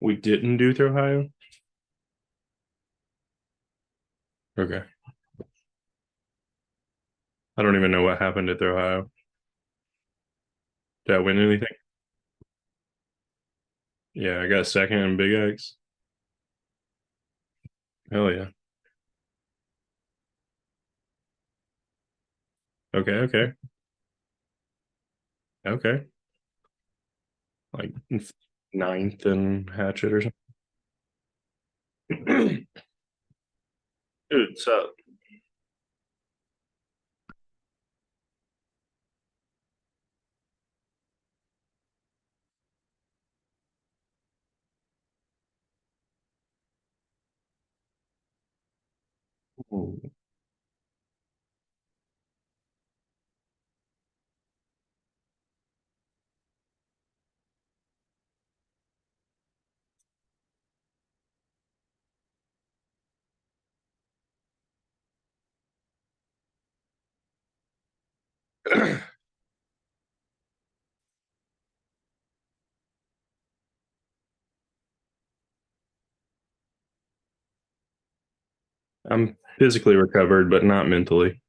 We didn't do Ohio. Okay. I don't even know what happened at Ohio. Did I win anything? Yeah, I got second in Big X. Hell yeah. Okay, okay, okay. Like ninth and Hatchet or something. Dude, so I'm physically recovered, but not mentally.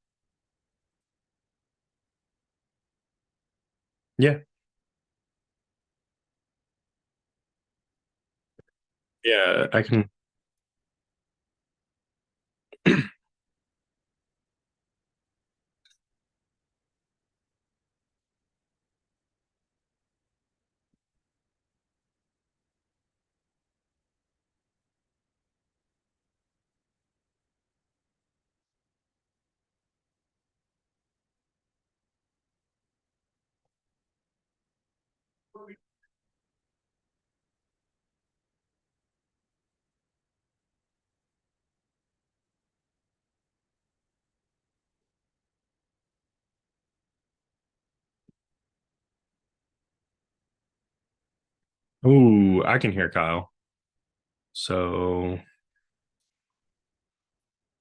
Yeah, yeah, I can. Ooh, I can hear Kyle. So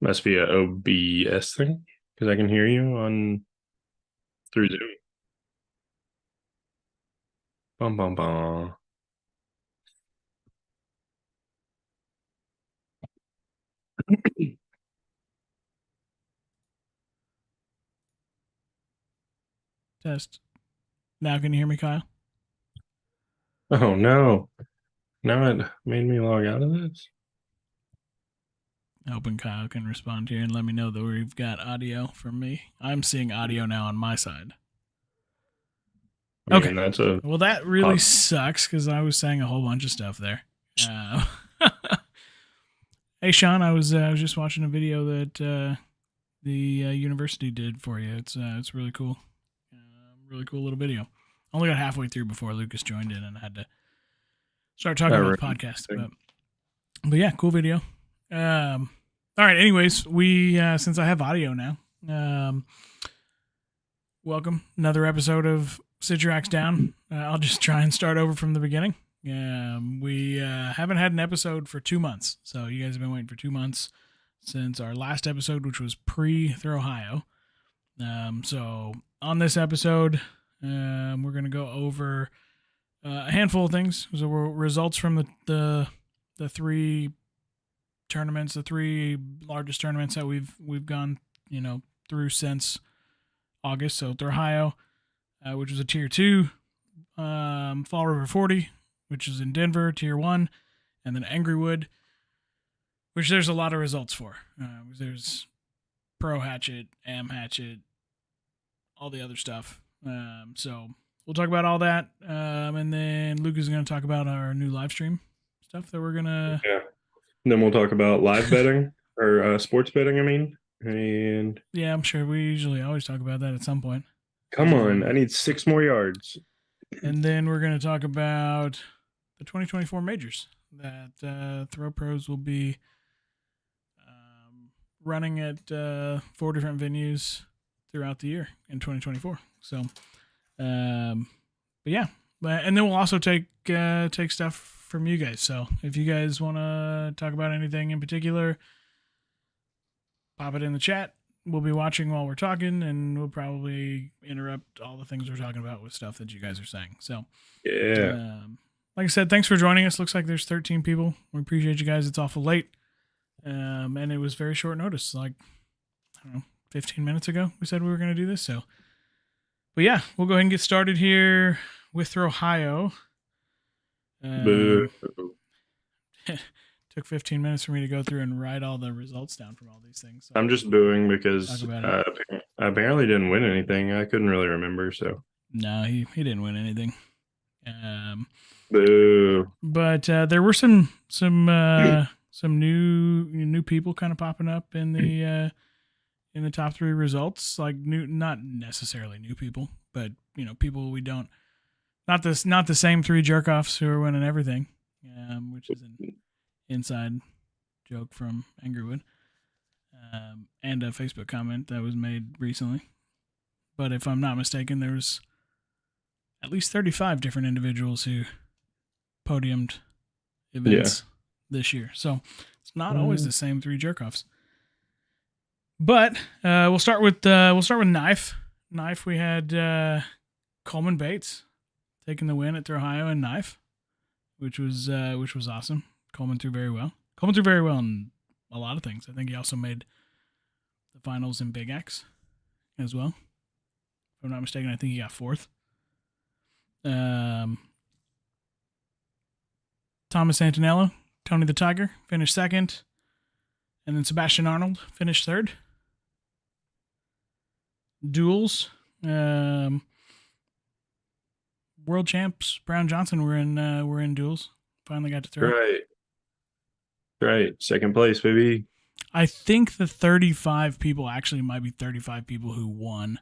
must be a OBS thing because I can hear you on through Zoom. Bum bum bum. Test. Now can you hear me, Kyle? Oh no. Now it made me log out of this. Hoping Kyle can respond here and let me know that we've got audio from me. I'm seeing audio now on my side. I Okay. mean, that's a Well, that really pop. sucks because I was saying a whole bunch of stuff there. Uh, hey, Sean, I was just watching a video that the university did for you. It's really cool. Really cool little video. Only got halfway through before Lucas joined in and I had to start talking That about the right podcast. thing. But yeah, cool video. All right. Anyways, we since I have audio now, um, welcome another episode of Sit Your Axe Down. I'll just try and start over from the beginning. We haven't had an episode for 2 months, so you guys have been waiting for 2 months since our last episode, which was Pre-ThrOhio. So on this episode, we're gonna go over a handful of things. So results from the three tournaments, the three largest tournaments that we've gone, through since August. So ThrOhio, which was a tier two, Fall River 40, which is in Denver, tier one, and then Angrywood, which there's a lot of results for. There's Pro Hatchet, Am Hatchet, all the other stuff. So we'll talk about all that, and then Luke is going to talk about our new live stream stuff that we're gonna. Yeah. Then we'll talk about live betting or sports betting, I mean. And Yeah, I'm sure we usually always talk about that at some point. come on, I need 6 more yards. And then we're going to talk about the 2024 majors that Throw Pros will be running at 4 different venues throughout the year in 2024. So, but yeah, and then we'll also take stuff from you guys. So if you guys want to talk about anything in particular, pop it in the chat. We'll be watching while we're talking, and we'll probably interrupt all the things we're talking about with stuff that you guys are saying. So, Yeah. um, like I said, thanks for joining us. Looks like there's 13 people. We appreciate you guys. It's awful late. And it was very short notice. Like, I don't know, 15 minutes ago we said we were going to do this. So, but yeah, we'll go ahead and get started here with ThrOhio. Boo. Took 15 minutes for me to go through and write all the results down from all these things. So I'm just booing because talk I about apparently didn't win anything. I couldn't really remember, so. no, he didn't win anything. Boo. But there were some new people kind of popping up in the top three results. Like new, not necessarily new people, but people we don't. Not the same three jerk-offs who are winning everything, which is an inside joke from Angrywood, and a Facebook comment that was made recently. But if I'm not mistaken, there was at least 35 different individuals who podiumed events this year. So it's not always the same three jerk-offs. But we'll start with Knife. Knife, we had Coleman Bates taking the win at ThrOhio and Knife, which was awesome. Coleman threw very well. In a lot of things. I think he also made the finals in Big X as well. If I'm not mistaken, I think he got fourth. Thomas Antonello, Tony the Tiger, finished second. And then Sebastian Arnold finished third. Duels. World champs Brown Johnson were in duels. Finally got to throw. Right. Second place, baby. I think the 35 people actually might be 35 people who won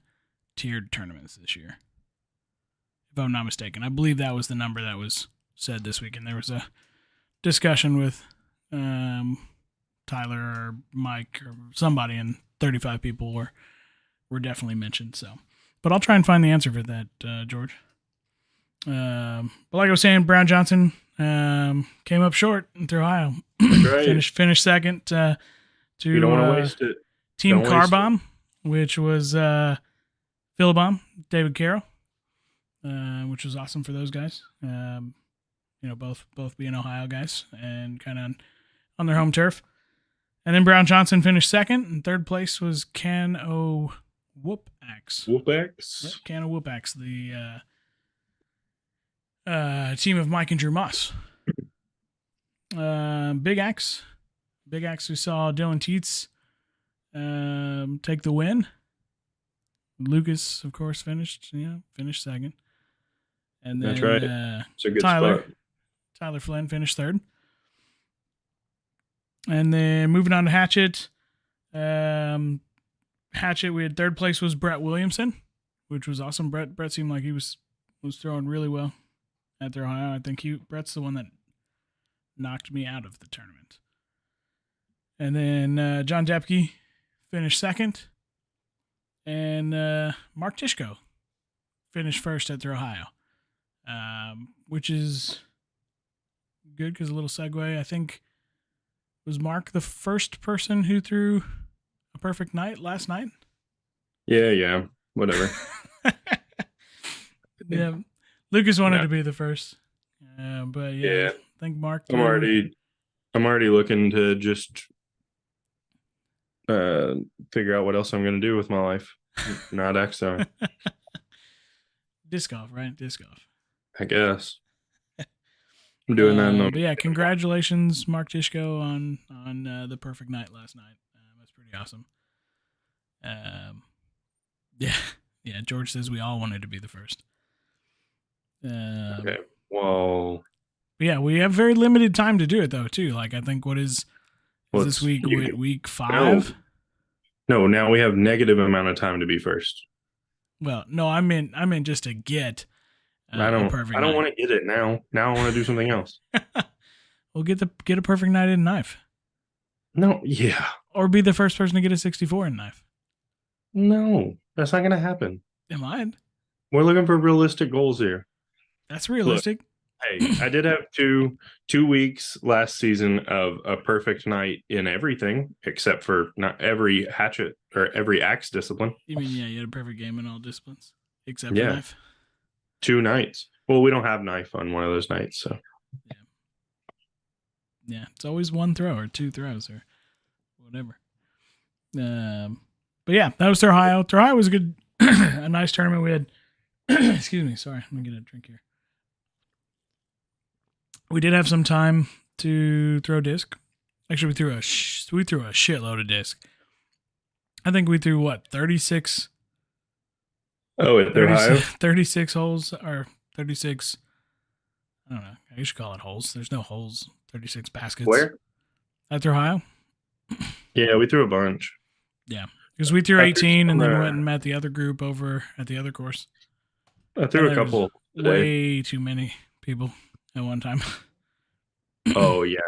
tiered tournaments this year. If I'm not mistaken. I believe that was the number that was said this week. And there was a discussion with Tyler or Mike or somebody, and 35 people were definitely mentioned. So, but I'll try and find the answer for that, George. But like I was saying, Brown Johnson came up short in ThrOhio. Right. finished second to you don't want to waste it. Team Carbomb, which was Philibom, David Carroll, which was awesome for those guys. Both being Ohio guys and kind of on their home turf. And then Brown Johnson finished second, and third place was Can O Whoop Axe. Whoop Axe? Yep, Can O Whoop Axe, the team of Mike and Drew Moss. Big Axe, we saw Dylan Teets take the win. Lucas, of course, finished second. And then that's right. It's a good Tyler spot. Tyler Flynn finished third. And then moving on to Hatchet. Hatchet, we had third place was Brett Williamson, which was awesome. Brett seemed like he was throwing really well at ThrOhio. I think Brett's the one that knocked me out of the tournament. And then John Depke finished second. And Mark Tishko finished first at ThrOhio, which is good because a little segue. I think, was Mark the first person who threw a perfect night last night? Yeah, whatever. Yeah, Lucas wanted to be the first, but yeah, I think Mark. I'm already looking to just figure out what else I'm going to do with my life. Not X Zone. Disc golf, right? Disc golf. I guess. I'm doing that. But yeah, congratulations, Mark Tishko, on the perfect night last night. That's pretty awesome. Yeah. George says we all wanted to be the first. Okay. Well. Yeah, we have very limited time to do it though, too. Like I think is this week? Week 5? No. Now we have negative amount of time to be first. Well, no, I meant just to get. I don't want to get it now. Now I want to do something else. Well, get a perfect night in Knife. No, yeah. Or be the first person to get a 64 in Knife. No, that's not going to happen. Am I? We're looking for realistic goals here. That's realistic. Look, hey, I did have two weeks last season of a perfect night in everything except for not every hatchet or every axe discipline. You mean, you had a perfect game in all disciplines except for Knife? 2 nights. Well, we don't have Knife on one of those nights, so. Yeah, it's always one throw or two throws or whatever. But yeah, that was ThrOhio. ThrOhio was a good, a nice tournament. We had, excuse me, sorry, let me get a drink here. We did have some time to throw disc. Actually, we threw a shitload of disc. I think we threw what 36. Oh, at ThrOhio? 36 holes or 36. I don't know. I should call it holes. There's no holes. 36 baskets. Where? At ThrOhio? Yeah, we threw a bunch. Yeah. Because we threw 18 and then went and met the other group over at the other course. I threw a couple today. Way too many people at one time. Oh, yeah.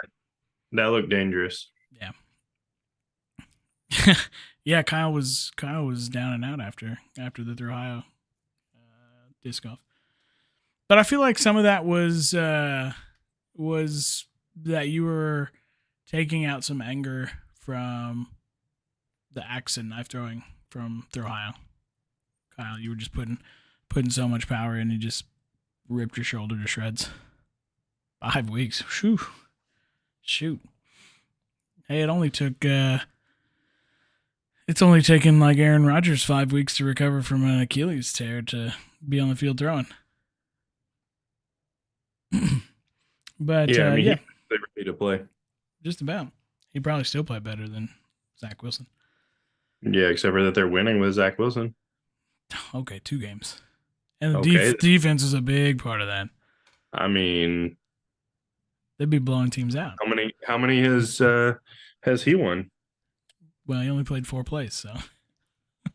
That looked dangerous. Yeah. Yeah, Kyle was down and out after the ThrOhio disc golf. But I feel like some of that was that you were taking out some anger from the axe and knife throwing from ThrOhio. Kyle, you were just putting so much power in, you just ripped your shoulder to shreds. 5 weeks. Whew. Shoot. Hey, it only took it's only taken like Aaron Rodgers 5 weeks to recover from an Achilles tear to be on the field throwing. But yeah, I mean, yeah, they ready to play. Just about. He probably still play better than Zach Wilson. Yeah, except for that they're winning with Zach Wilson. Okay, 2 games, and the defense is a big part of that. I mean, they'd be blowing teams out. How many has he won? Well, he only played 4 plays, so.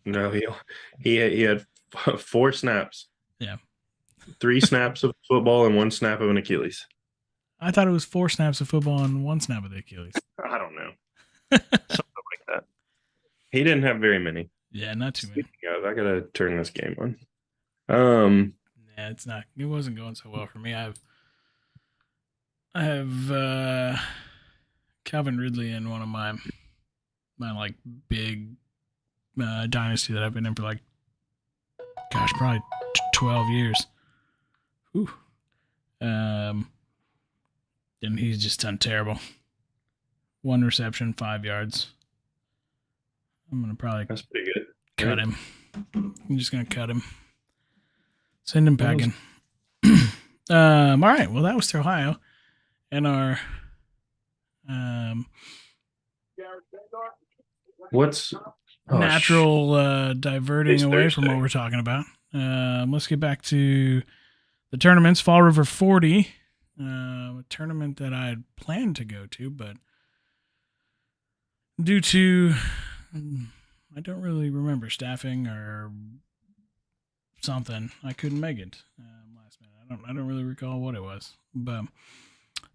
No, he had 4 snaps. Yeah. 3 snaps of football and 1 snap of an Achilles. I thought it was 4 snaps of football and 1 snap of the Achilles. I don't know. Something like that. He didn't have very many. Yeah, not too many. Guys, I gotta turn this game on. Yeah, it wasn't going so well for me. I have Calvin Ridley in one of my like big dynasty that I've been in for like, gosh, probably 12 years. Ooh. And he's just done terrible. 1 reception, 5 yards. I'm gonna probably that's pretty good. Cut him. I'm just gonna cut him. Send him packing. All right. Well, that was ThrOhio, and our what's natural diverting away from what we're talking about. Let's get back to the tournaments. Fall River 40, a tournament that I had planned to go to, but due to I don't really remember staffing or something, I couldn't make it last minute. I don't really recall what it was, but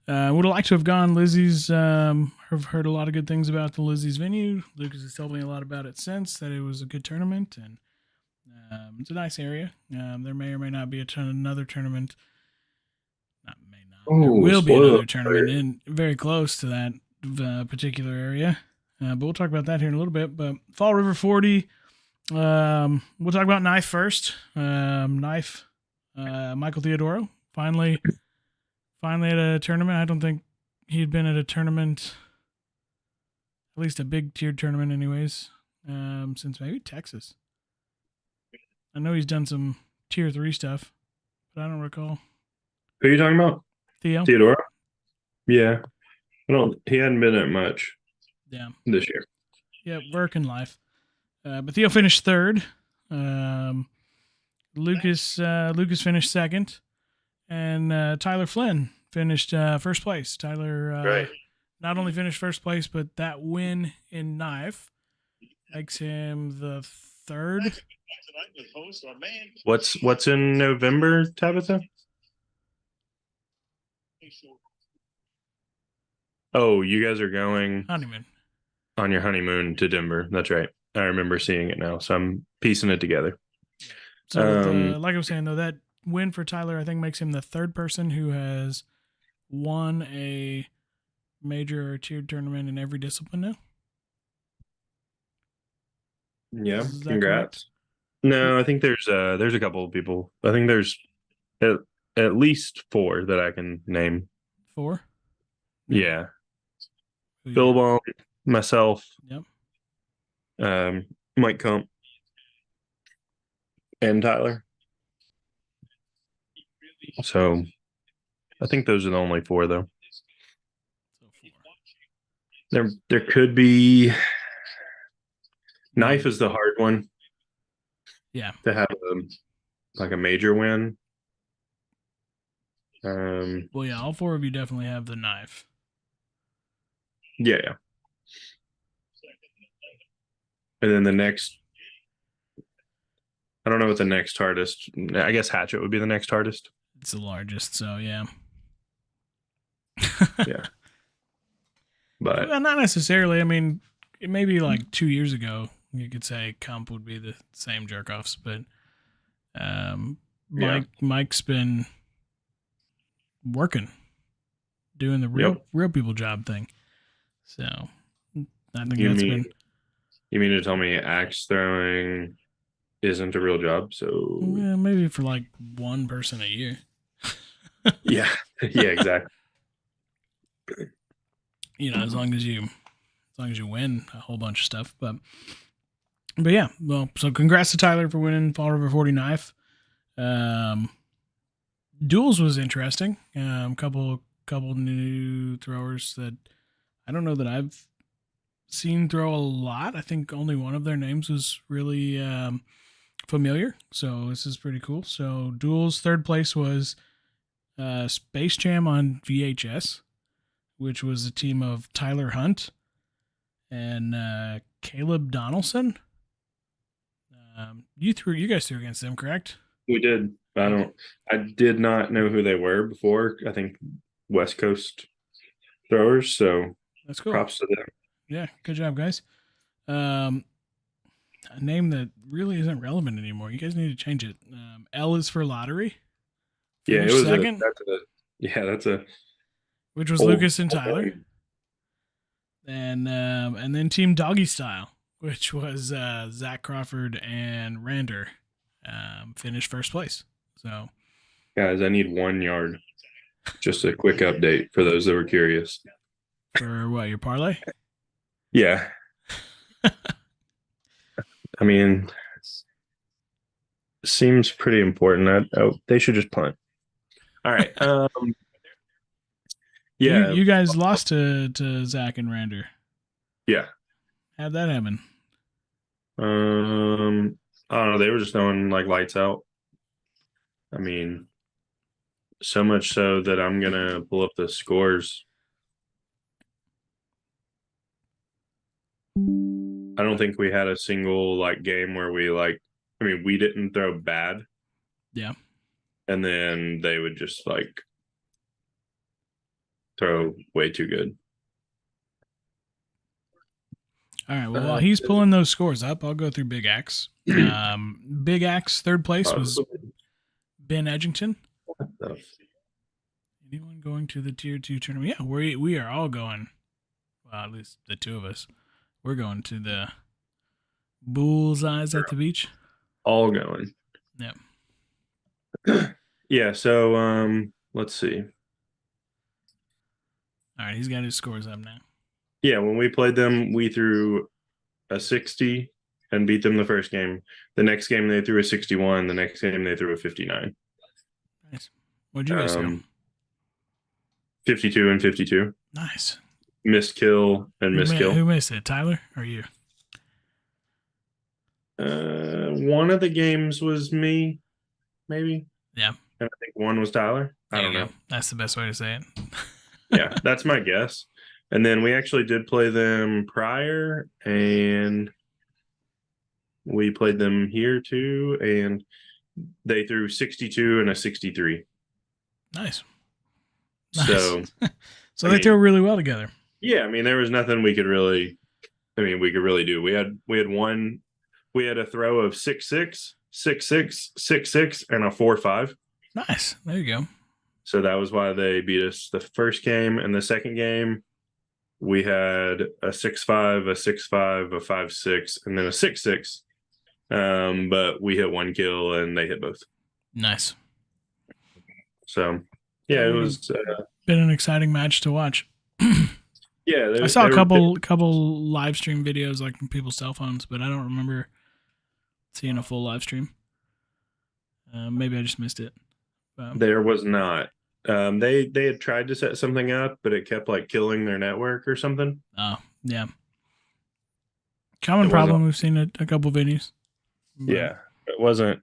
would have liked to have gone. Lizzie's have heard a lot of good things about the Lizzie's venue. Lucas has told me a lot about it since, that it was a good tournament, and it's a nice area. There may or may not be another tournament. There will be another tournament in very close to that particular area. But we'll talk about that here in a little bit. But Fall River 40, we'll talk about Knife first. Knife, Michael Theodoro, finally at a tournament. I don't think he'd been at a tournament, at least a big tiered tournament anyways, since maybe Texas. I know he's done some tier 3 stuff, but I don't recall. Who are you talking about? Theodoro? Yeah. He hadn't been at much. Yeah. This year. Yeah, work and life. But Theo finished 3rd. Lucas finished 2nd. And Tyler Flynn finished 1st place. Tyler not only finished 1st place, but that win in Knife makes him the 3rd. What's in November, Tabitha? Oh, you guys are going honeymoon on your honeymoon to Denver. That's right. I remember seeing it now, so I'm piecing it together. So, like I was saying, though, that win for Tyler, I think, makes him the 3rd person who has won a major or tiered tournament in every discipline now. Yeah, congrats. Correct? No, I think there's a couple of people. I think there's at least 4 that I can name. 4? Yeah. Who you got? Billabong, myself, Yep. Mike Kump, and Tyler. So I think those are the only 4, though. So 4. There could be. Knife is the hard one. Yeah. To have like a major win. Well, yeah, all 4 of you definitely have the knife. Yeah. And then the next, I don't know what the next hardest. I guess Hatchet would be the next hardest. It's the largest, so yeah. Yeah. But well, not necessarily. I mean, it may be like 2 years ago. You could say Kump would be the same jerk offs, but Mike's been working, doing the real people job thing. So I think you mean to tell me axe throwing isn't a real job? So yeah, maybe for like one person a year. yeah, exactly. As long as you win a whole bunch of stuff, but yeah. Well, so congrats to Tyler for winning Fall River 40 knife. Duels was interesting. Couple new throwers that I don't know that I've seen throw a lot. I think only one of their names was really familiar. So this is pretty cool. So Duels, third place was Space Jam on VHS, which was a team of Tyler Hunt and Caleb Donaldson. You guys threw against them, correct? We did. I did not know who they were before. I think West Coast throwers. So that's cool. Props to them. Yeah, good job, guys. A name that really isn't relevant anymore. You guys need to change it. L is for lottery. Yeah, it was second. That's a. Which was Lucas and Tyler. And then Team Doggy Style, which was Zach Crawford and Rander, finished first place. So, guys, I need 1 yard. Just a quick update for those that were curious. For what, your parlay? Yeah. I mean, seems pretty important. They should just punt. All right. Yeah. You guys lost to Zach and Rander. Yeah. How'd that happen? I don't know. They were just throwing like lights out. I mean, so much so that I'm gonna pull up the scores. I don't think we had a single like game where we we didn't throw bad. Yeah. And then they would just like throw way too good. All right. Well, while he's pulling those scores up, I'll go through Big Axe. Big Axe, third place was Ben Edgington. Anyone going to the Tier 2 tournament? Yeah, we are all going. Well, at least the 2 of us. We're going to the Bullseyes at the beach. All going. Yep. Yeah, so let's see. All right, he's got his scores up now. Yeah, when we played them, we threw a 60 and beat them the first game. The next game they threw a 61. The next game they threw a 59. Nice. What'd you guys do? 52 and 52. Nice. Missed kill and missed kill. Who missed it, Tyler or you? One of the games was me, maybe. Yeah. And I think one was Tyler. I don't know. That's the best way to say it. Yeah, that's my guess. And then we actually did play them prior, and we played them here too, and they threw 62 and a 63. Nice. So, so they throw really well together. Yeah, I mean, there was nothing we could really do. We had a throw of 6-6, 6-6, 6-6, and a 4-5. Nice. There you go. So that was why they beat us the first game. And the second game, we had a 6-5, a 6-5, a 5-6, and then a 6-6. But we hit 1 kill and they hit both. Nice. So yeah, it was been an exciting match to watch. Yeah, I saw a couple live stream videos like from people's cell phones, but I don't remember seeing a full live stream. Maybe I just missed it. there was not. They had tried to set something up, but it kept like killing their network or something. Oh, yeah. Common problem we've seen a couple venues. Yeah, it wasn't.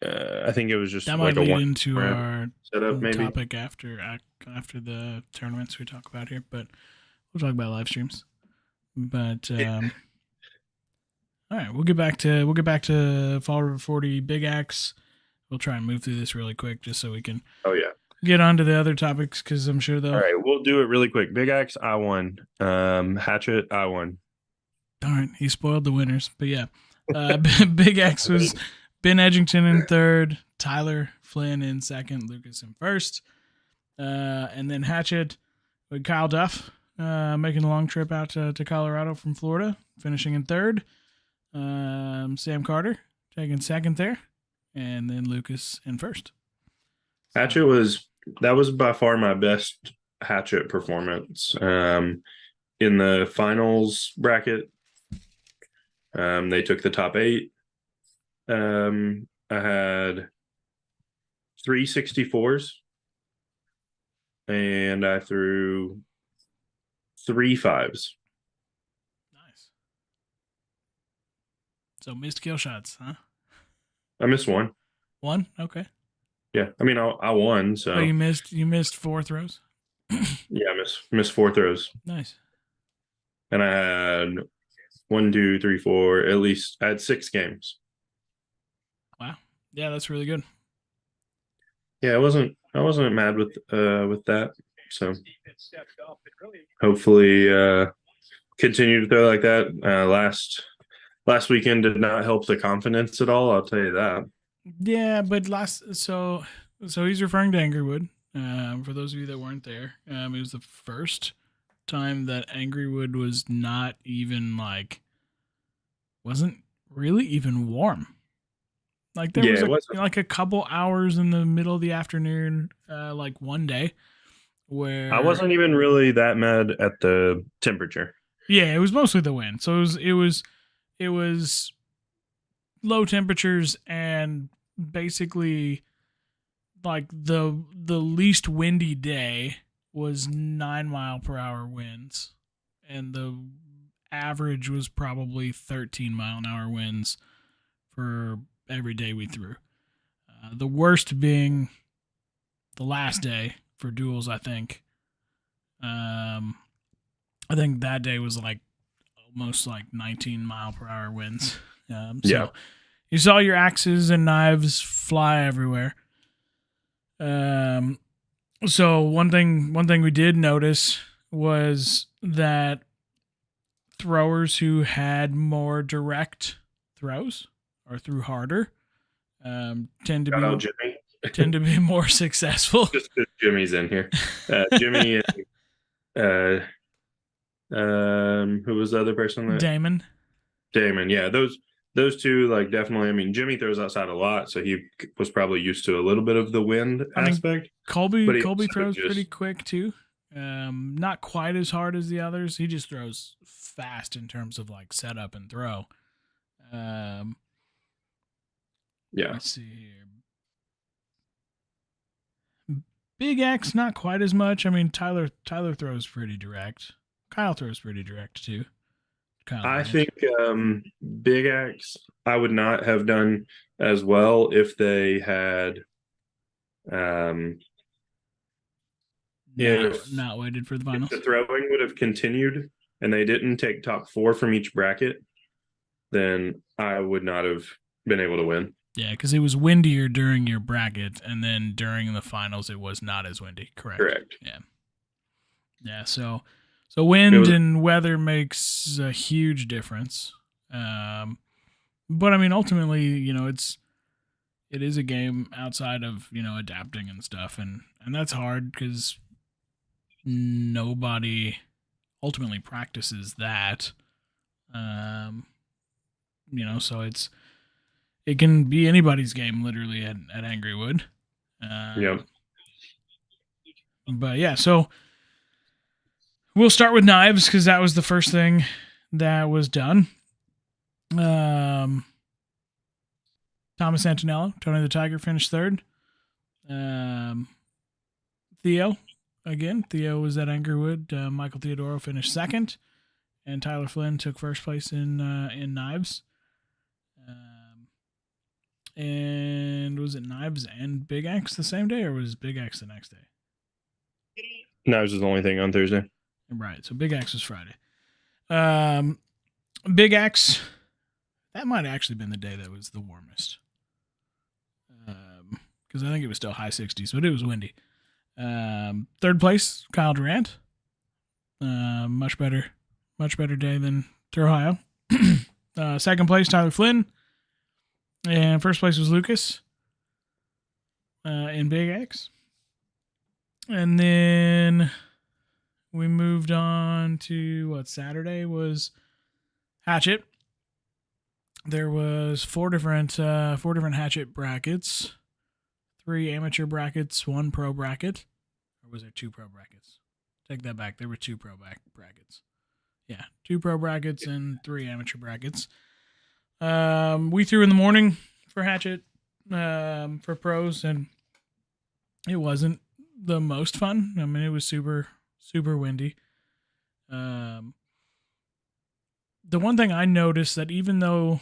I think it was just that like might a lead one into our setup, maybe. topic after the tournaments we talk about here, but we'll talk about live streams. But all right, we'll get back to Fall River 40 Big Axe. We'll try and move through this really quick just so we can get on to the other topics, because I'm sure they'll... All right, we'll do it really quick. Big Axe, I won. Hatchet, I won. Darn, he spoiled the winners. But yeah, Big Axe was Ben Edgington in third, Tyler Flynn in second, Lucas in first. And then Hatchet with Kyle Duff making the long trip out to Colorado from Florida, finishing in third. Sam Carter taking second there. And then Lucas in first. Hatchet that was by far my best Hatchet performance. In the finals bracket, they took the top 8. I had 3 64s, and I threw 3 5s. Nice. So missed kill shots, huh? I missed one. One? Okay. Yeah, I mean, I won. So you missed 4 throws. Yeah, I missed 4 throws. Nice. And I had 1, 2, 3, 4. At least I had 6 games. Wow. Yeah, that's really good. Yeah, I wasn't mad with that. So hopefully continue to throw like that. Last weekend did not help the confidence at all, I'll tell you that. Yeah, but so he's referring to Angrywood. For those of you that weren't there, it was the first time that Angrywood was not even wasn't really even warm. Like there was like a couple hours in the middle of the afternoon, like one day where I wasn't even really that mad at the temperature. Yeah, it was mostly the wind. So it was low temperatures, and basically like the least windy day was 9-mile-per-hour winds, and the average was probably 13-mile-an-hour winds for every day we threw. The worst being the last day for duels, I think. I think that day was like almost like 19-mile-per-hour winds. Yeah. You saw your axes and knives fly everywhere. So one thing we did notice was that throwers who had more direct throws or threw harder tend to be more successful. Just because Jimmy's in here. Jimmy and who was the other person? Damon, yeah, those two, like, definitely. I mean, Jimmy throws outside a lot, so he was probably used to a little bit of the wind aspect. Colby throws pretty quick too. Not quite as hard as the others. He just throws fast in terms of like setup and throw. Yeah. Let's see here. Big X, not quite as much. I mean, Tyler throws pretty direct. Kyle throws pretty direct too. I think Big Axe, I would not have done as well if they had not waited for the finals. If the throwing would have continued and they didn't take top 4 from each bracket, then I would not have been able to win. Yeah, because it was windier during your bracket, and then during the finals it was not as windy. Correct. Yeah. So wind and weather makes a huge difference. But I mean, ultimately, it is a game outside of, adapting and stuff, and that's hard because nobody ultimately practices that. So it can be anybody's game literally at Angrywood. But yeah, so we'll start with knives because that was the first thing that was done. Thomas Antonello, Tony the Tiger finished third. Theo was at Angrywood. Michael Theodoro finished second, and Tyler Flynn took first place in knives. And was it knives and Big X the same day, or was Big X the next day? Knives is the only thing on Thursday. Right, so Big X was Friday. Big X, that might have actually been the day that was the warmest. Because I think it was still high 60s, but it was windy. Third place, Kyle Durant. Much better day than ThrOhio. Second place, Tyler Flynn. And first place was Lucas in Big X. And then we moved on to Saturday was Hatchet. There was four different Hatchet brackets, 3 amateur brackets, 1 pro bracket. Or was there 2 pro brackets? Take that back. There were 2 pro brackets. Yeah, 2 pro brackets and 3 amateur brackets. We threw in the morning for Hatchet for pros, and it wasn't the most fun. I mean, it was super, super windy. The one thing I noticed that even though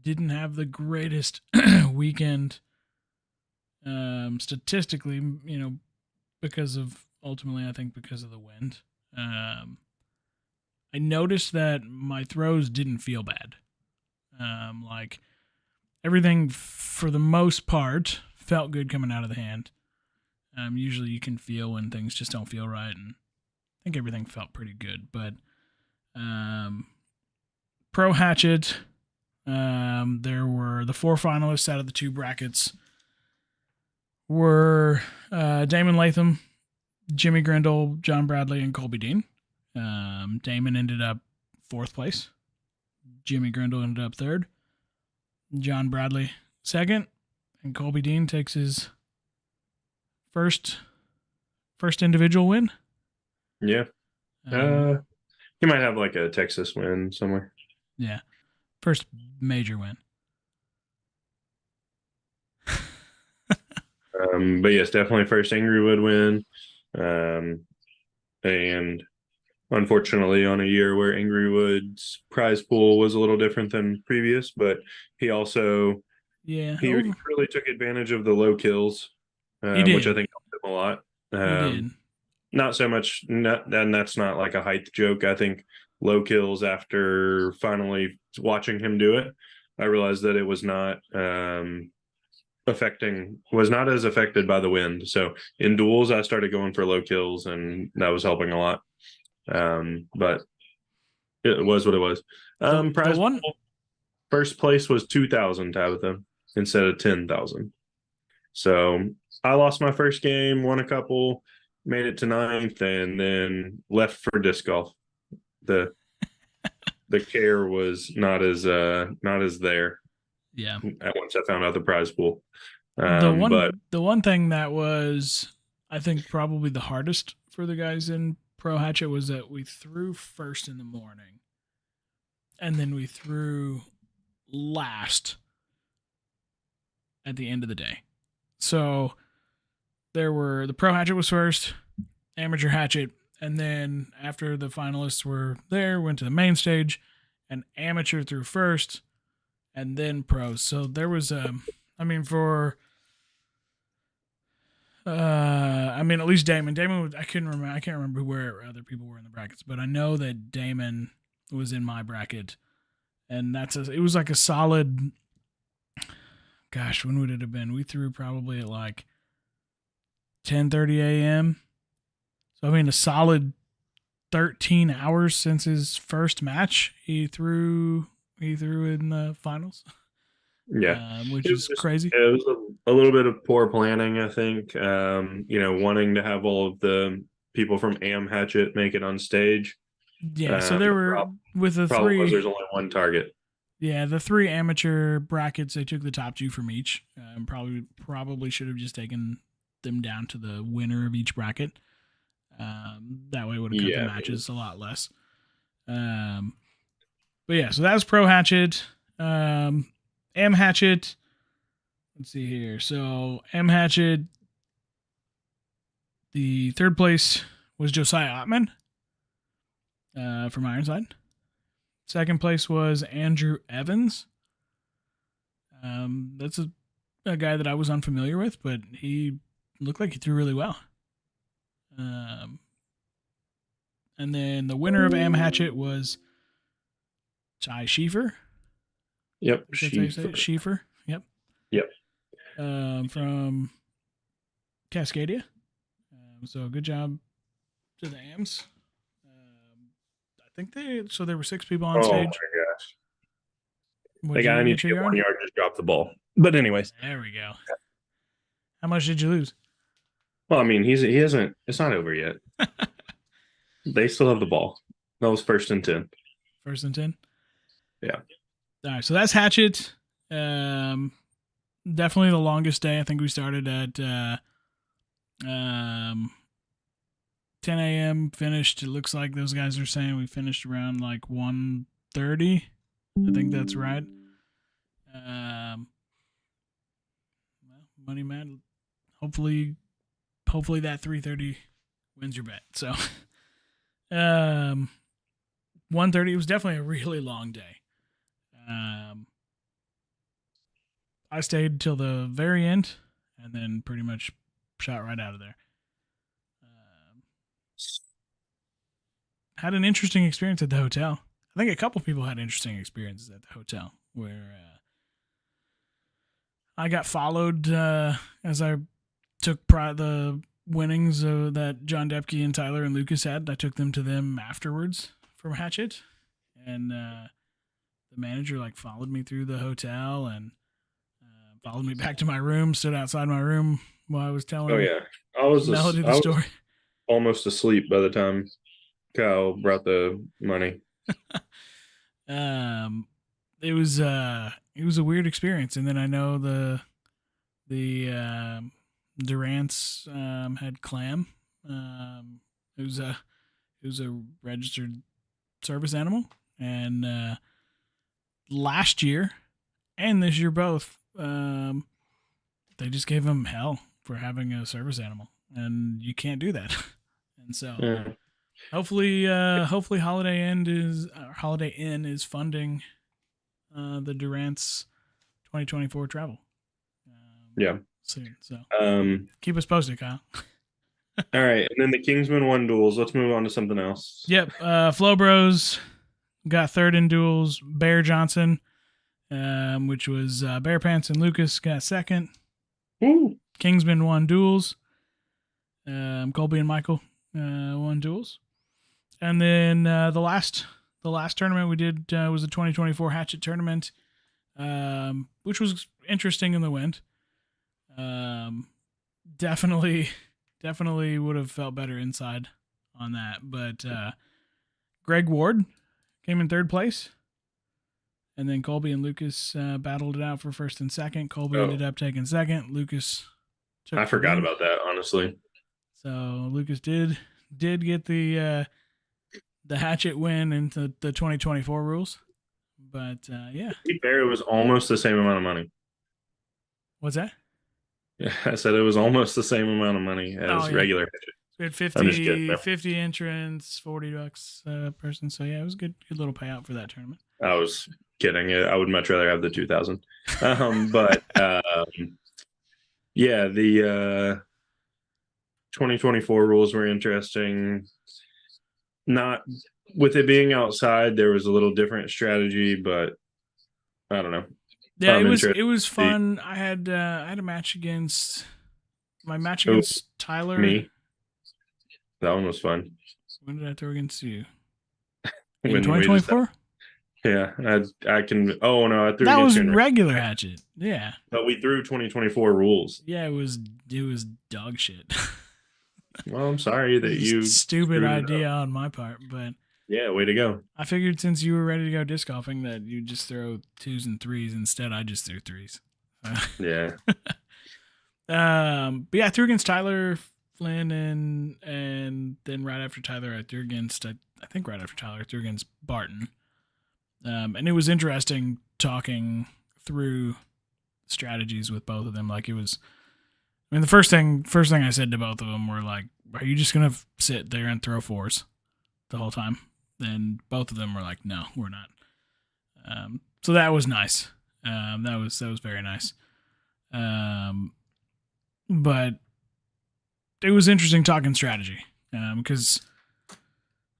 didn't have the greatest weekend statistically, because of the wind, I noticed that my throws didn't feel bad. Like everything for the most part felt good coming out of the hand. Usually you can feel when things just don't feel right, and I think everything felt pretty good. But Pro Hatchet, there were the 4 finalists out of the 2 brackets were Damon Latham, Jimmy Grindle, John Bradley, and Colby Dean. Damon ended up 4th place. Jimmy Grindle ended up 3rd. John Bradley 2nd. And Colby Dean takes his first individual win. Yeah. He might have like a Texas win somewhere. Yeah. First major win. But yes, definitely first Angrywood win. And unfortunately on a year where Angrywood's prize pool was a little different than previous, but he also really took advantage of the low kills, which I think helped him a lot. He did. Not so much, and that's not like a height joke. I think low kills, after finally watching him do it, I realized that it was not as affected by the wind. So in duels, I started going for low kills, and that was helping a lot. But it was what it was. Prize pool, first place was 2,000 Tabitha instead of 10,000. So I lost my first game, won a couple, made it to 9th, and then left for disc golf. The care was not as there. Yeah. Once I found out the prize pool. The one thing that was, I think, probably the hardest for the guys in Pro Hatchet was that we threw first in the morning, and then we threw last at the end of the day. So the Pro Hatchet was first, Amateur Hatchet, and then after the finalists were there, went to the main stage, and Amateur threw first, and then Pros. So there was at least Damon. I can't remember where other people were in the brackets, but I know that Damon was in my bracket, and it was like a solid. Gosh, when would it have been? We threw probably at like 10:30 a.m. So a solid 13 hours since his first match. He threw in the finals. Yeah, which is crazy. It was a little bit of poor planning, I think. Wanting to have all of the people from Am Hatchet make it on stage. Yeah, so there were with the problem 3. Was there's only one target. Yeah, the 3 amateur brackets, they took the top 2 from each. Probably should have just taken them down to the winner of each bracket. That way it would have cut the matches a lot less. But yeah, so that was Pro Hatchet. M Hatchet. Let's see here. So M Hatchet, the third place was Josiah Ottman from Ironside. Second place was Andrew Evans. That's a guy that I was unfamiliar with, but he looked like he threw really well. And then the winner of M Hatchet was Ty Schiefer. Yep. Schiefer. Yep. Yep. From Cascadia. So good job to the AMs. I think there were 6 people on stage. Oh my gosh. The guy I need to get 1 yard just dropped the ball. But anyways. There we go. How much did you lose? Well, I mean, he hasn't. It's not over yet. They still have the ball. That was 1st and 10. 1st and 10. Yeah. All right. So that's Hatchet. Definitely the longest day. I think we started at 10 a.m. Finished. It looks like those guys are saying we finished around like 1:30. I think that's right. Well, Money Man. Hopefully that 3:30 wins your bet. So, 1:30. It was definitely a really long day. I stayed till the very end, and then pretty much shot right out of there. Had an interesting experience at the hotel. I think a couple people had interesting experiences at the hotel where I got followed as I took the winnings that John Depke and Tyler and Lucas had. I took them to them afterwards from Hatchet, and the manager followed me through the hotel and followed me back to my room. Stood outside my room while I was telling. Oh yeah, I was story. Almost asleep by the time Kyle brought the money. It was a weird experience, and then I know the Durant's had clam. It was a registered service animal, and last year and this year both, they just gave him hell for having a service animal, and you can't do that. And so, hopefully, Holiday Inn is funding the Durant's 2024 travel. Soon. So keep us posted, Kyle. All right, and then the Kingsman won duels. Let's move on to something else. Yep. Flow Bros got 3rd in duels. Bear Johnson, which was Bear Pants and Lucas, got 2nd. Woo. Kingsman won duels. Colby and Michael won duels. And then the last tournament we did was the 2024 Hatchet tournament, which was interesting in the wind. Definitely would have felt better inside on that. But Greg Ward came in 3rd place. And then Colby and Lucas battled it out for 1st and 2nd. Colby ended up taking 2nd. Lucas took I forgot about that, honestly. So Lucas did get the Hatchet win into the 2024 rules. But yeah. To be fair, it was almost the same amount of money. What's that? Yeah, I said it was almost the same amount of money as regular Hatchet. We had 50 entrants, $40 a person. So yeah, it was a good little payout for that tournament. I was kidding. I would much rather have the 2,000. But yeah, the 2024 rules were interesting. Not with it being outside, there was a little different strategy, but I don't know. Yeah, it was fun. I had a match against Tyler. Me. That one was fun. When did I throw against you? In 2024? Yeah, I can. Oh no, I threw. That was regular Hatchet. Yeah, but we threw 2024 rules. Yeah, it was dog shit. Well, I'm sorry that you stupid idea on my part, but yeah, way to go. I figured since you were ready to go disc golfing that you just throw 2s and 3s. Instead, I just threw 3s. Yeah. But yeah, I threw against Tyler Flynn, and then right after Tyler, I threw against I think right after Tyler, I threw against Barton. And it was interesting talking through strategies with both of them. Like, it was, I mean, the first thing I said to both of them were like, "Are you just gonna sit there and throw fours the whole time?" And both of them were like, "No, we're not." So that was nice. That was very nice. But it was interesting talking strategy, because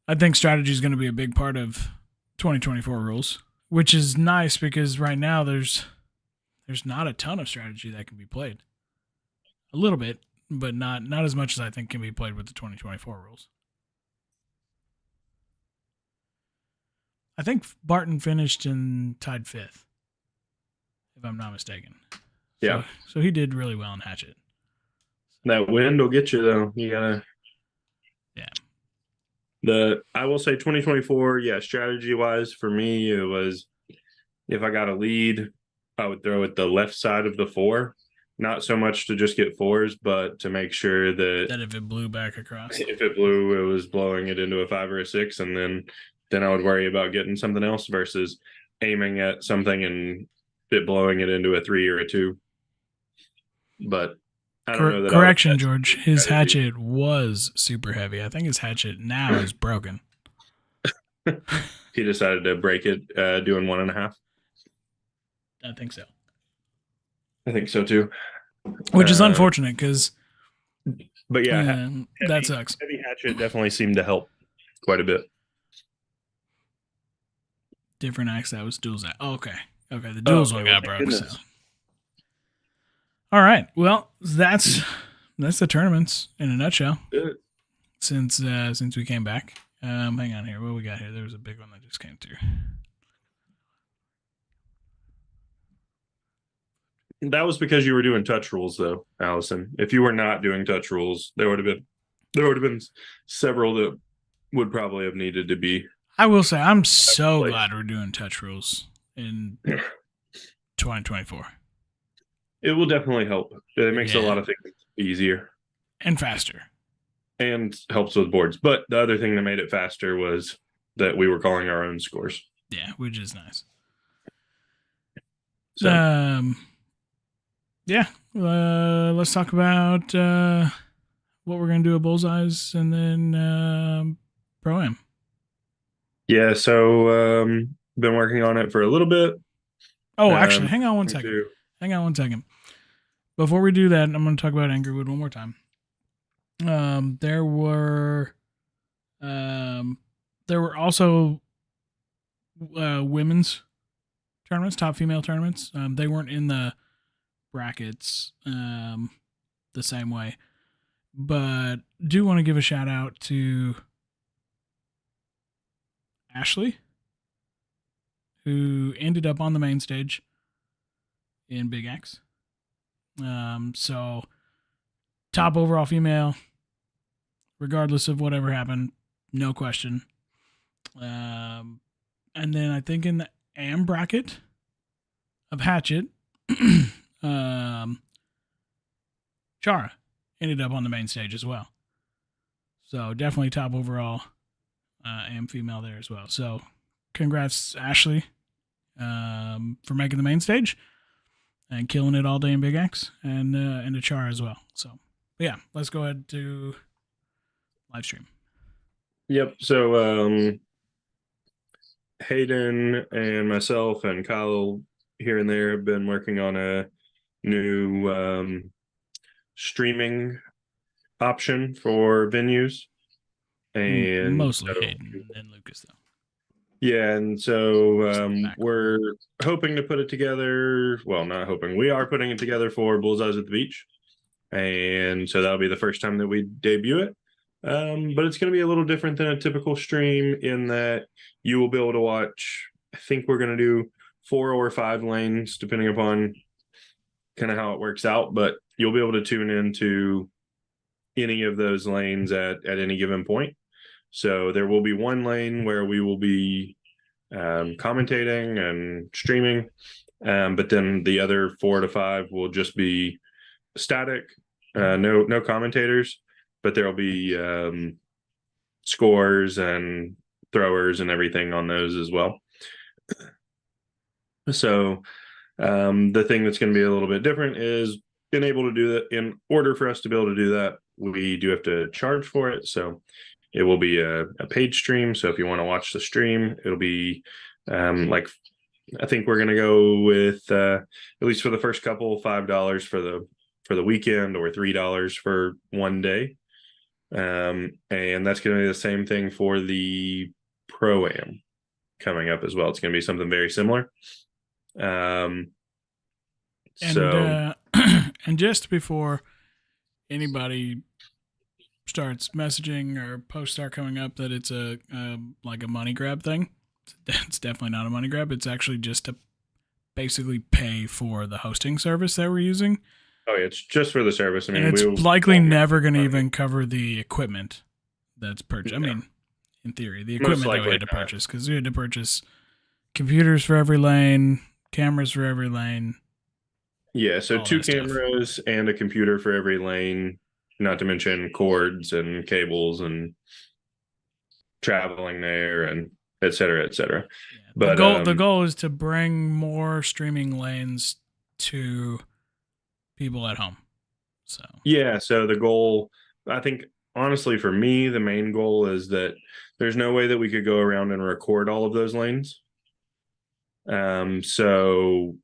I think strategy is going to be a big part of 2024 rules, which is nice because right now there's not a ton of strategy that can be played. A little bit, but not as much as I think can be played with the 2024 rules. I think Barton finished and tied 5th, if I'm not mistaken. Yeah. So he did really well in Hatchet. That wind will get you, though. You gotta. Yeah. I will say 2024, yeah, strategy wise for me, it was if I got a lead, I would throw it the left side of the 4. Not so much to just get 4s, but to make sure that if it blew back across, if it blew, it was blowing it into a 5 or a 6, and then I would worry about getting something else versus aiming at something and it blowing it into a 3 or a 2. But I don't know that. Correction, George. His hatchet was super heavy. I think his hatchet now is broken. He decided to break it doing 1.5. I think so. I think so too. Which is unfortunate because. But yeah, that sucks. Heavy hatchet definitely seemed to help quite a bit. Different axe that was duals. Oh, okay. The duals one got broke. So. All right. Well, that's the tournaments in a nutshell. Good. Since we came back. Hang on here. What we got here? There was a big one that just came through. That was because you were doing touch rules, though, Allison. If you were not doing touch rules, there would have been several that would probably have needed to be. I will say I'm so glad we're doing touch rules in 2024. It will definitely help. It makes a lot of things easier and faster, and helps with boards. But the other thing that made it faster was that we were calling our own scores. Yeah, which is nice. So, yeah. Let's talk about what we're gonna do at Bullseyes and then Pro-Am. Yeah, so been working on it for a little bit. Oh, actually, hang on one second. Before we do that, I'm going to talk about Angrywood one more time. There were also women's tournaments, top female tournaments. They weren't in the brackets the same way, but do want to give a shout out to Ashley, who ended up on the main stage in Big X. So top overall female, regardless of whatever happened, no question. And then I think in the AM bracket of Hatchet, Chara ended up on the main stage as well. So definitely top overall AM female there as well. So congrats, Ashley, for making the main stage and killing it all day in Big X, and to Chara as well. So, yeah, let's go ahead to live stream. Yep. So, Hayden and myself and Kyle here and there have been working on a new streaming option for venues, and mostly Hayden and Lucas, though. Yeah, and so we're hoping to put it together. Well, not hoping. We are putting it together for Bullseyes at the Beach. And so that'll be the first time that we debut it. But it's going to be a little different than a typical stream in that you will be able to watch, I think we're going to do 4 or 5 lanes, depending upon kind of how it works out. But you'll be able to tune into any of those lanes at any given point. So there will be one lane where we will be commentating and streaming, but then the other 4 to 5 will just be static, no commentators, but there'll be scores and throwers and everything on those as well. So the thing that's going to be a little bit different is being able to do that. In order for us to be able to do that, we do have to charge for it. So it will be a paid stream. So if you want to watch the stream, it'll be like, I think we're going to go with at least for the first couple, $5 for the weekend, or $3 for one day. And that's going to be the same thing for the Pro-Am coming up as well. It's going to be something very similar. And just before anybody starts messaging or posts start coming up that it's a like a money grab thing, it's definitely not a money grab. It's actually just to basically pay for the hosting service that we're using. Oh, yeah, it's just for the service. I mean, and it's likely never going to even cover the equipment that's purchased. No. I mean, in theory, the equipment that we had to purchase, because we had to purchase computers for every lane, cameras for every lane. Yeah, so 2 cameras and a computer for every lane, not to mention cords and cables and traveling there and et cetera, et cetera. Yeah, but the goal is to bring more streaming lanes to people at home. So yeah, so the goal, I think, honestly, for me, the main goal is that there's no way that we could go around and record all of those lanes. So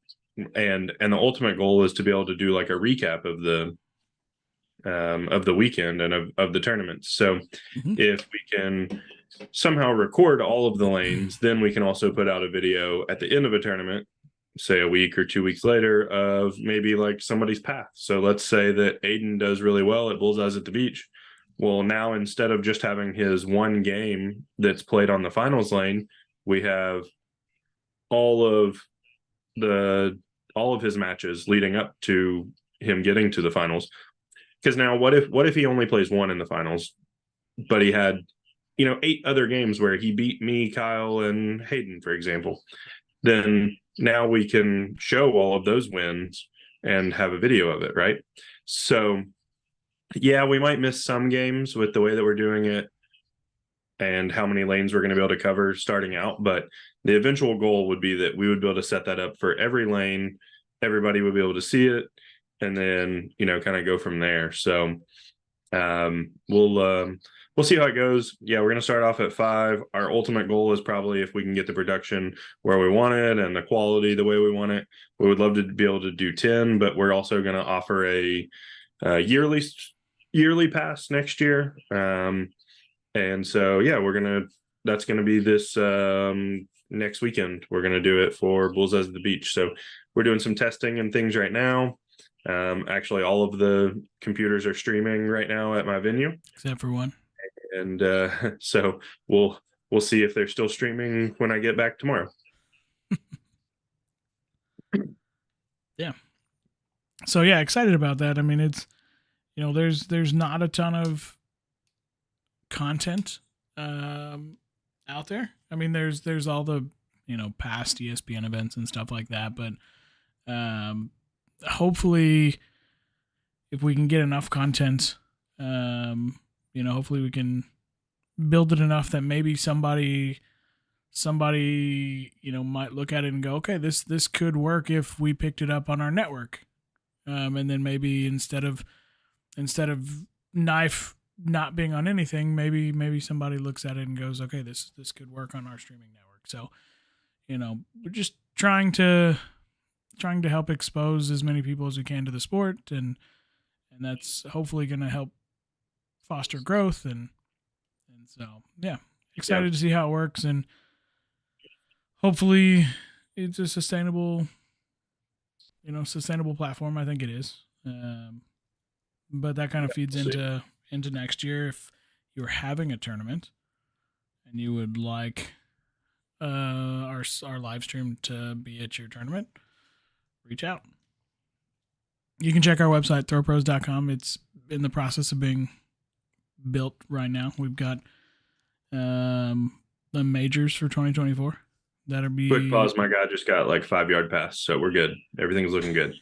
and the ultimate goal is to be able to do like a recap of the weekend and of the tournaments. So if we can somehow record all of the lanes, then we can also put out a video at the end of a tournament, say a week or 2 weeks later, of maybe like somebody's path. So let's say that Aiden does really well at Bullseyes at the Beach. Well, now instead of just having his one game that's played on the finals lane, we have all of his matches leading up to him getting to the finals. Because now what if he only plays one in the finals, but he had 8 other games where he beat me, Kyle, and Hayden, for example? Then now we can show all of those wins and have a video of it, right? So yeah, we might miss some games with the way that we're doing it and how many lanes we're going to be able to cover starting out, but the eventual goal would be that we would be able to set that up for every lane. Everybody would be able to see it, and then kind of go from there. So we'll see how it goes. Yeah, we're going to start off at 5. Our ultimate goal is probably, if we can get the production where we want it and the quality the way we want it, we would love to be able to do 10, but we're also going to offer a yearly pass next year. And so, yeah, that's going to be this next weekend. We're going to do it for Bullseyes at the Beach. So we're doing some testing and things right now. Actually, all of the computers are streaming right now at my venue, except for one. And so we'll see if they're still streaming when I get back tomorrow. Yeah. So yeah, excited about that. I mean, it's there's not a ton of content out there. I mean, there's all the past ESPN events and stuff like that, but hopefully if we can get enough content, hopefully we can build it enough that maybe somebody might look at it and go, okay, this could work if we picked it up on our network, and then maybe instead of Knife not being on anything, maybe somebody looks at it and goes, okay, this could work on our streaming network. So we're just trying to help expose as many people as we can to the sport, and that's hopefully going to help foster growth, and so yeah, excited to see how it works, and hopefully it's a sustainable platform. I think it is, but that kind of feeds into next year. If you're having a tournament and you would like our live stream to be at your tournament, reach out. You can check our website, throwpros.com. It's in the process of being built right now. We've got the majors for 2024. That'll be... Quick pause. My guy just got like 5-yard pass, so we're good. Everything's looking good.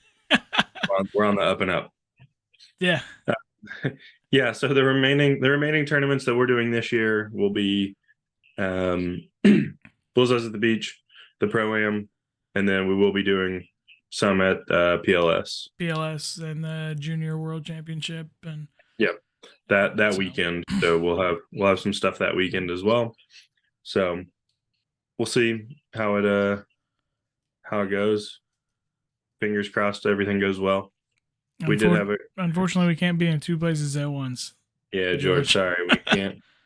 We're on the up and up. Yeah. Yeah, so the remaining tournaments that we're doing this year will be um Bullseyes at the Beach, the Pro-Am, and then we will be doing some at PLS. PLS and the Junior World Championship, and Yep. That so weekend. So we'll have some stuff that weekend as well. So we'll see how it goes. Fingers crossed everything goes well. We did have it. unfortunately we can't be in two places at once. Yeah, George, George. sorry, we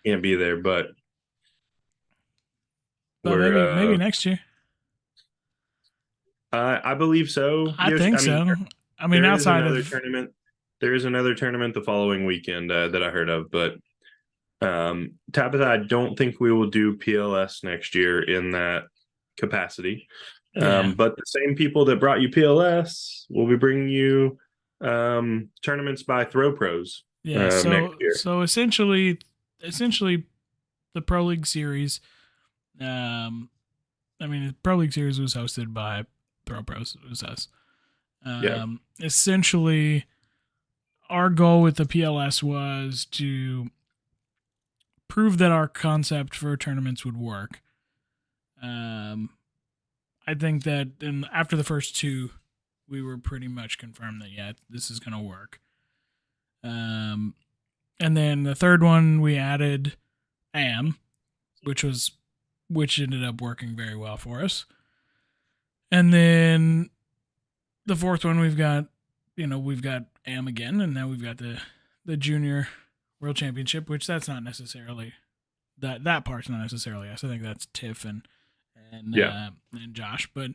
can't be there, but But we're maybe next year. I believe so. I think so. I mean, there is outside another of tournament. There is another tournament the following weekend that I heard of, but Tabitha, I don't think we will do PLS next year in that capacity. But the same people that brought you PLS will be bringing you tournaments by Throw Pros. Next year. So essentially the Pro League series. I mean, the Pro League series was hosted by Throw Pros. It was us. Essentially, our goal with the PLS was to prove that our concept for tournaments would work. I think that after the first two, we were pretty much confirmed that this is going to work. And then the third one we added AM, which ended up working very well for us. And then the fourth one we've got AM again, and now we've got the Junior World Championship, which that's not necessarily that part's not necessarily us. I think that's Tiff and Josh, but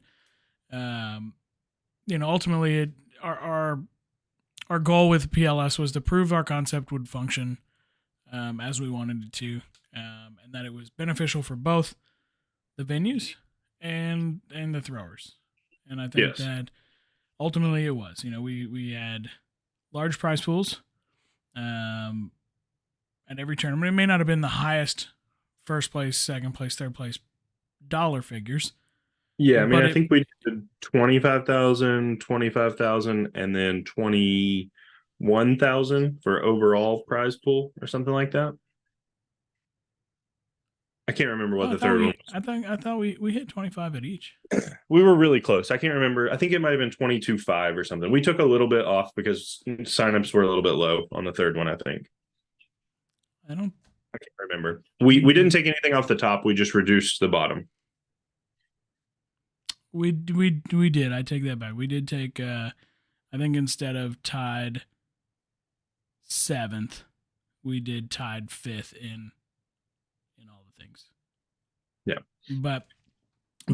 ultimately our goal with PLS was to prove our concept would function as we wanted it to, and that it was beneficial for both the venues and the throwers. And I think that ultimately it was. We had large prize pools at every tournament. It may not have been the highest first place, second place, third place dollar figures. Yeah, I mean, I think we did 25,000, 25,000, and then 21,000 for overall prize pool or something like that. I can't remember what the third one was. I thought we hit 25 at each. We were really close. I can't remember. I think it might have been 22.5 or something. We took a little bit off because signups were a little bit low on the third one, I think. I can't remember. We didn't take anything off the top. We just reduced the bottom. We did. I take that back. We did take I think instead of tied 7th, we did tied 5th in all the things. Yeah. But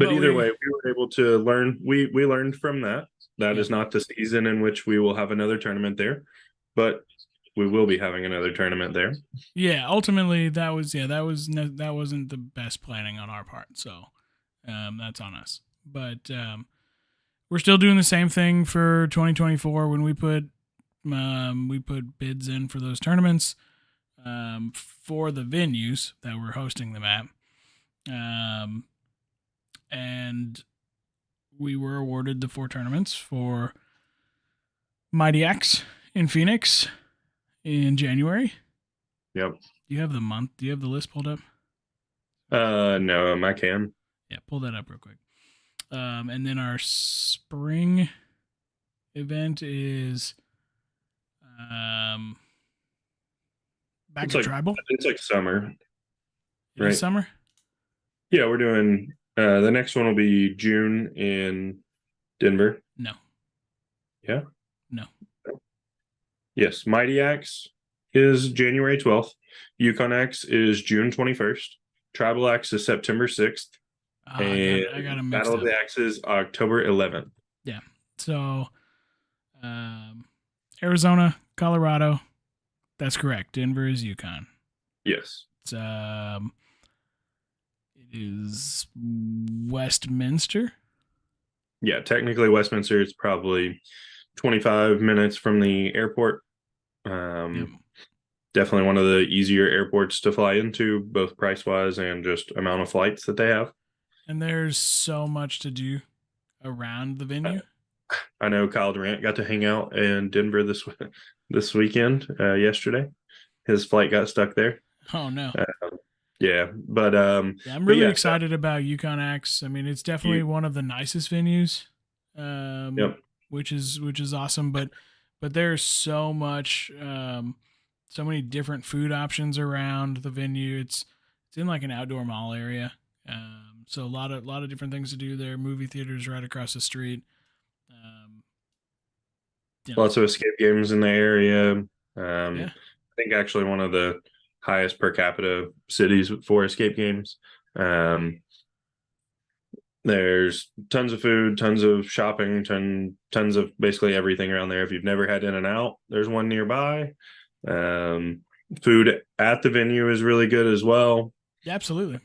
either way, we were able to learn. We learned from that. That is not the season in which we will have another tournament there, but we will be having another tournament there. Yeah, ultimately that wasn't the best planning on our part, so that's on us. But we're still doing the same thing for 2024 when we put bids in for those tournaments for the venues that we're hosting them at, and we were awarded the 4 tournaments for Mighty X in Phoenix in January. Yep. Do you have the month? Do you have the list pulled up? No, I can. Yeah, pull that up real quick. And then our spring event is back to Tribal. It's like summer. Right? Summer? Yeah, we're doing the next one will be June in Denver. No. Yeah? No. Yes, Mighty X is January 12th. Yukon X is June 21st. Tribal X is September 6th. And I got them mixed Battle up. of the Axes October 11th. Yeah. So Arizona, Colorado. That's correct. Denver is Yukon. Yes. It's it is Westminster. Yeah, technically Westminster is probably 25 minutes from the airport. Definitely one of the easier airports to fly into, both price-wise and just amount of flights that they have. And there's so much to do around the venue. I know Kyle Durant got to hang out in Denver this weekend, yesterday. His flight got stuck there. Oh no. Yeah, Yeah, I'm but really yeah, so excited about Yukon X. I mean, it's definitely you, one of the nicest venues, yep. which is awesome. But there's so much, so many different food options around the venue. It's in like an outdoor mall area, so a lot of different things to do there. Movie theaters right across the street. Um, you know, Lots of escape games in the area. yeah, I think actually one of the highest per capita cities for escape games. Um, there's tons of food, tons of shopping, tons of basically everything around there. If you've never had In-N-Out, there's one nearby. Um, food at the venue is really good as well. absolutely.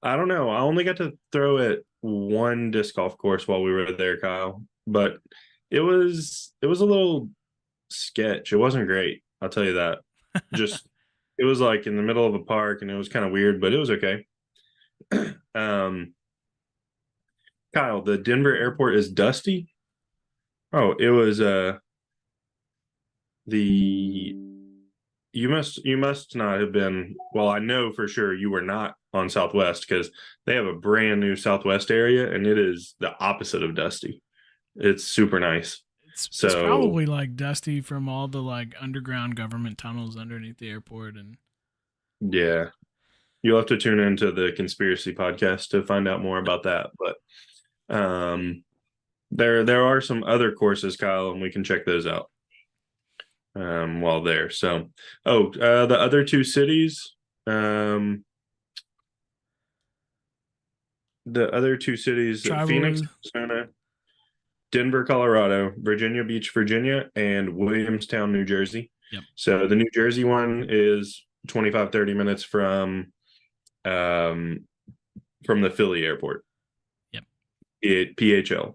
I don't know. I only got to throw at one disc golf course while we were there, Kyle, but it was a little sketch. It wasn't great. I'll tell you that. Just it was like in the middle of a park and it was kind of weird, but it was okay. um Kyle, the Denver airport is dusty. Oh, it was the you must not have been, well, I know for sure you were not on Southwest because they have a brand new Southwest area and it is the opposite of dusty. It's super nice. It's So probably like dusty from all the like underground government tunnels underneath the airport and yeah, you'll have to tune into the conspiracy podcast to find out more about that. But there are some other courses, Kyle, and we can check those out while there. So, the other two cities, um, tribal Phoenix, is. Arizona, Denver, Colorado, Virginia Beach, Virginia, and Williamstown, New Jersey. Yep. So the New Jersey one is 25-30 minutes um, from the Philly airport. Yep. PHL.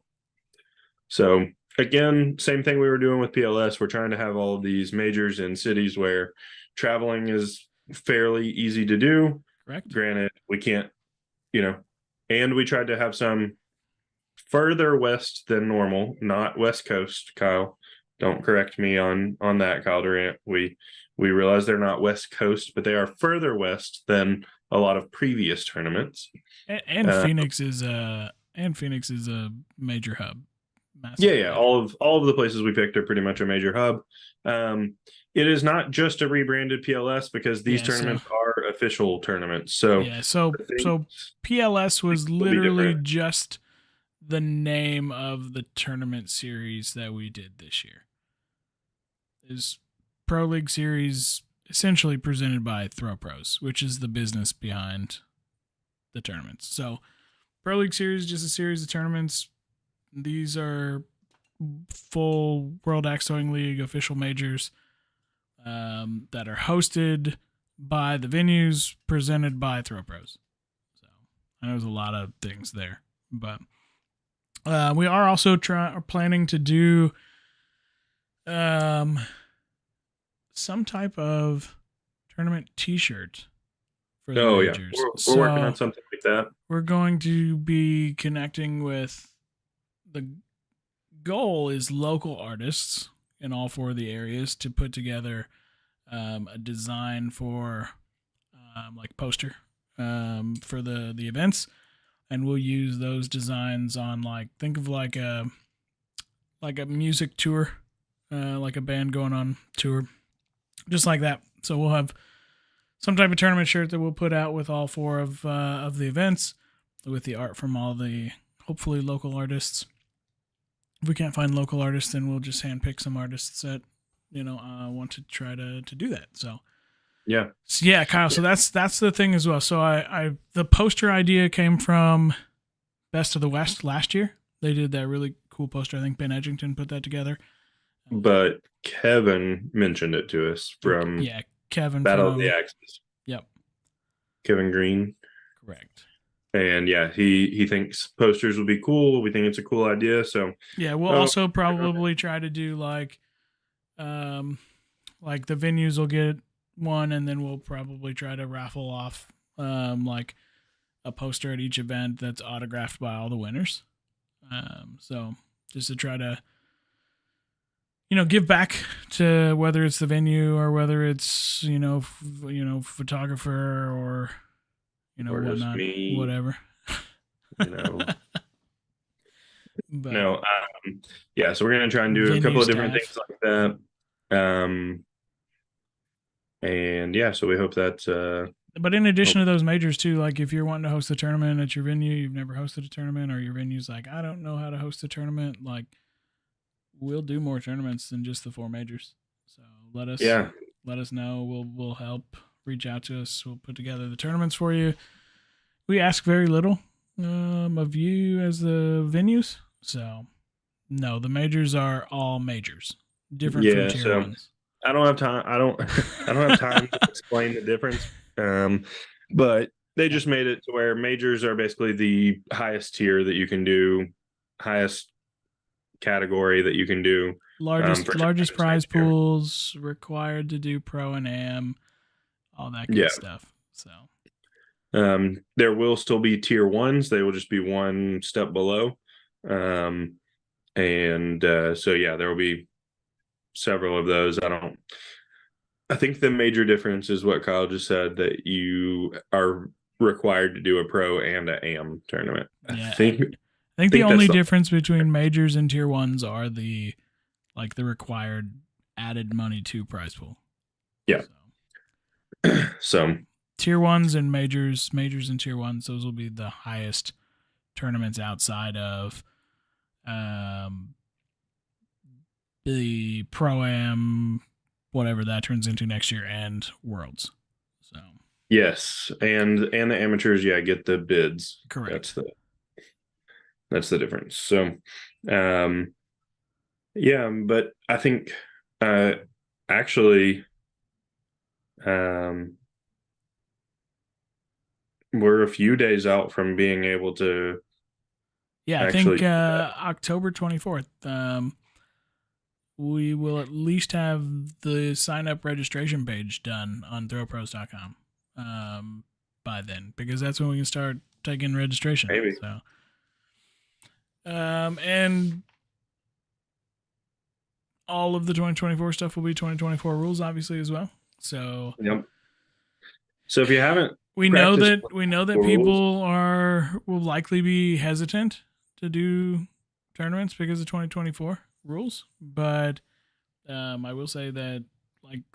So again, same thing we were doing with PLS. We're trying to have all of these majors in cities where traveling is fairly easy to do. Correct. Granted, we can't, and we tried to have some further west than normal, not West Coast, Kyle. Don't correct me on that, Kyle Durant. We realize they're not West Coast, but they are further west than a lot of previous tournaments. And Uh, Phoenix is a major hub, Yeah, massive yeah. major. All of the places we picked are pretty much a major hub. It is not just a rebranded PLS because these Yeah, so tournaments are official tournaments. So yeah, so I think so PLS was it'll be literally different. just the name of the tournament series that we did this year. Is Pro League series essentially presented by Throw Pros, which is the business behind the tournaments. So Pro League series just a series of tournaments. These are full World Axe Throwing League official majors that are hosted by the venues, presented by Throw Pros. So I know there's a lot of things there, but we are also planning to do some type of tournament T-shirt for the Oh yeah, majors. we're working on So something like that. we're going to be connecting with the goal is local artists in all four of the areas to put together a design for like poster for the events, and we'll use those designs on like think of like a music tour, like a band going on tour, just like that. So we'll have some type of tournament shirt that we'll put out with all four of the events, with the art from all the hopefully local artists. If we can't find local artists, then we'll just handpick some artists that want to try to do that. Yeah, So yeah, Kyle. So that's the thing as well. So I the poster idea came from Best of the West last year. They did that really cool poster. I think Ben Edgington put that together. but Kevin mentioned it to us from Yeah, Kevin Battle of the from. Axes. Yep, Kevin Green. correct. And yeah, he thinks posters would be cool. We think it's a cool idea. So, Yeah, we'll oh, also probably try to do um, like the venues will get one, and then we'll probably try to raffle off like a poster at each event that's autographed by all the winners. So just to try to give back to whether it's the venue or whether it's photographer or or just whatnot, me, whatever. you know. But No, yeah. So we're gonna try and do a venue couple of different staff. things like that. And yeah, so we hope that But in addition hope, to those majors too, like if you're wanting to host a tournament at your venue, you've never hosted a tournament, or your venue's like, I don't know how to host a tournament, like we'll do more tournaments than just the 4 majors. So let us yeah, let us know. We'll help. Reach out to us. We'll put together the tournaments for you. We ask very little of you as the venues. So no, the majors are all majors, different from yeah. tier So ones. I don't have time. I don't I don't have time to explain the difference. But they Yeah. just made it to where majors are basically the highest tier that you can do, highest category that you can do for Largest tournaments prize next year. pools, required to do pro and am, all that good Yeah. stuff. So There will still be tier ones. They will just be one step below. And so yeah, there will be several of those. I think the major difference is what Kyle just said, that you are required to do a pro and a am tournament. I yeah, think I think the think that's only the difference between majors and tier ones are the required added money to prize pool. yeah. So So tier ones and majors and tier ones, those will be the highest tournaments outside of um, the pro am, whatever that turns into next year, and worlds. So yes, and the amateurs, yeah, get the bids. correct. That's the difference. So um yeah, but I think uh actually um we're a few days out from being able to Yeah, I think actually October 24th. We will at least have the sign up registration page done on throwpros.com by then, because that's when we can start taking registration. maybe. So, and all of the 2024 stuff will be 2024 rules, obviously, as well. So Yep. So if you haven't we know practiced that rules, people will likely be hesitant to do tournaments because of 2024 rules, but I will say that,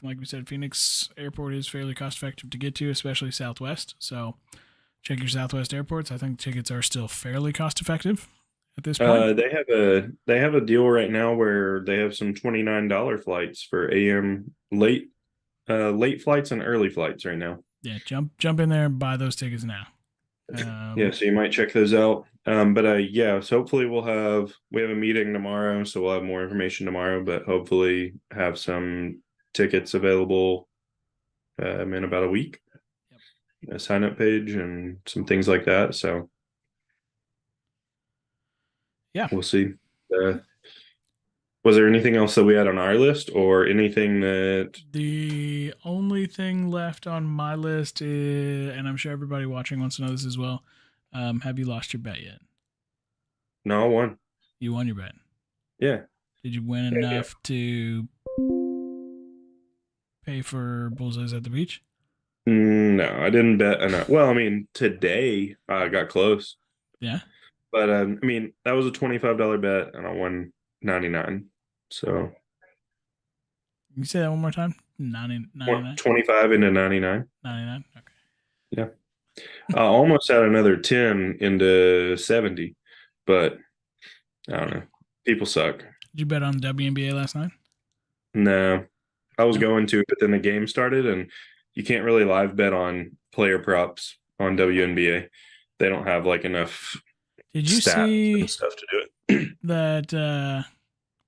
like we said, Phoenix Airport is fairly cost effective to get to, especially Southwest. So check your Southwest airports. I think tickets are still fairly cost effective at this point. they have a deal right now where they have some $29 flights for AM late flights and early flights right now. Yeah, jump in there and buy those tickets now. Yeah, so you might check those out. But yeah, so hopefully we have a meeting tomorrow, so we'll have more information tomorrow, but hopefully have some tickets available in about a week. Yep. A sign up page and some things like that. So Yeah. we'll see. Uh, was there anything else that we had on our list or anything that The only thing left on my list is, and I'm sure everybody watching wants to know this as well. Have you lost your bet yet? no one? You won your bet. Yeah. Did you win Heck yeah. enough to pay for bullseyes at the beach? No, I didn't bet enough. Well, I mean, today I got close, Yeah. but I mean, that was a $25 bet and I won 99. So Can you say that one more time? 99? 25 into 99. 99? Okay. Yeah. I almost had another 10 into 70, but I don't know. People suck. Did you bet on the WNBA last night? No, I was No. going to, but then the game started and you can't really live bet on player props on WNBA. They don't have like enough Did you stats and see stuff to do it. that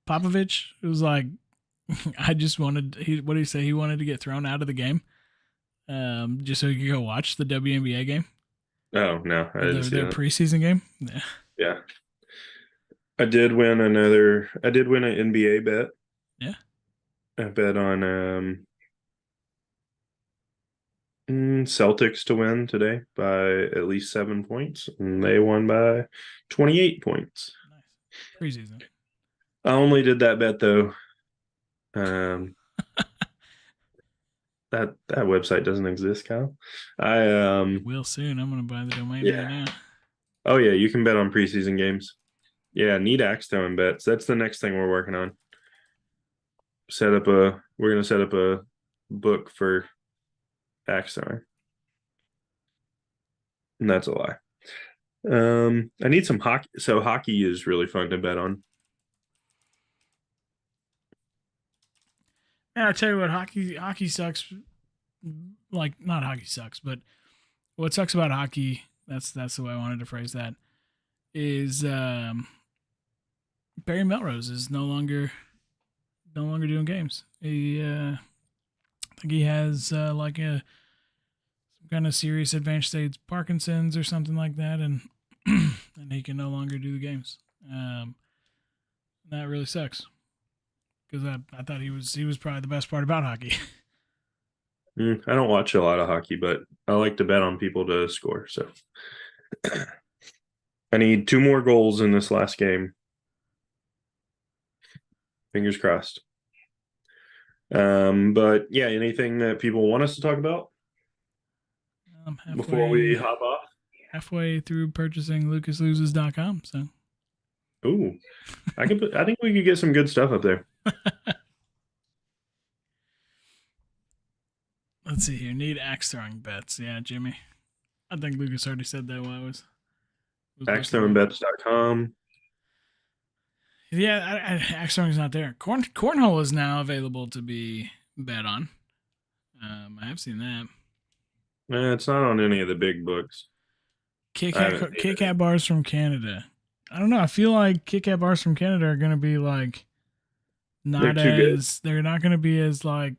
Popovich was like, I just wanted, what did he say? He wanted to get thrown out of the game just so he could go watch the WNBA game, Oh, no, I or didn't see their that. preseason game. Yeah. Yeah. I did win an NBA bet. Yeah. I bet on Celtics to win today by at least 7 points, and they won by 28 points. Nice. Preseason. I only did that bet though Um, that website doesn't exist, Kyle. I It will soon. I'm going to buy the domain right yeah. now. Oh yeah, you can bet on preseason games. Yeah, need axe throwing bets. That's the next thing we're working on. We're gonna set up a book for axe throwing. And that's a lie. I need some hockey. So hockey is really fun to bet on. And I tell you what, hockey sucks. Like, not hockey sucks, but what sucks about hockey, that's the way I wanted to phrase that, is Barry Melrose is no longer doing games. I think he has like some kind of serious advanced stage Parkinson's or something like that, and and he can no longer do the games. That really sucks because I thought he was probably the best part about hockey. I don't watch a lot of hockey, but I like to bet on people to score. So I need 2 more goals in this last game. Fingers crossed. But yeah, anything that people want us to talk about before we hop off? Halfway through purchasing lucasloses.com. So, Ooh, I think we could get some good stuff up there. let's see here. Need axe throwing bets. Yeah, Jimmy. I think Lucas already said that while I was AxeThrowingBets.com. Yeah, axe throwing's not there. Cornhole is now available to be bet on. I have seen that. It's not on any of the big books. Kit Kat bars from Canada. I don't know. I feel like Kit Kat bars from Canada are going to be like they're not going to be as like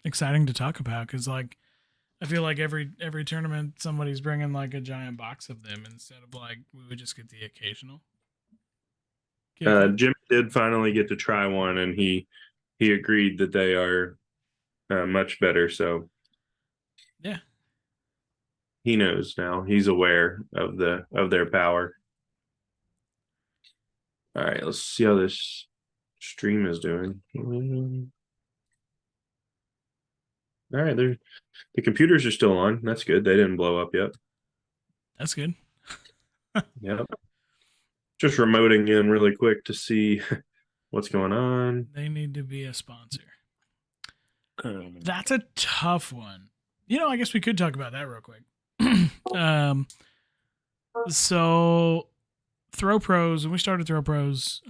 exciting to talk about because like I feel like every tournament somebody's bringing like a giant box of them instead of like we would just get the occasional. Jim did finally get to try one, and he agreed that they are much better. So yeah, he knows now. He's aware of their power. All right, let's see how this stream is doing. All right, the computers are still on. That's good. They didn't blow up yet. That's good. Yep. Just remoting in really quick to see what's going on. They need to be a sponsor. That's a tough one. I guess we could talk about that real quick. So Throw Pros, when we started Throw Pros,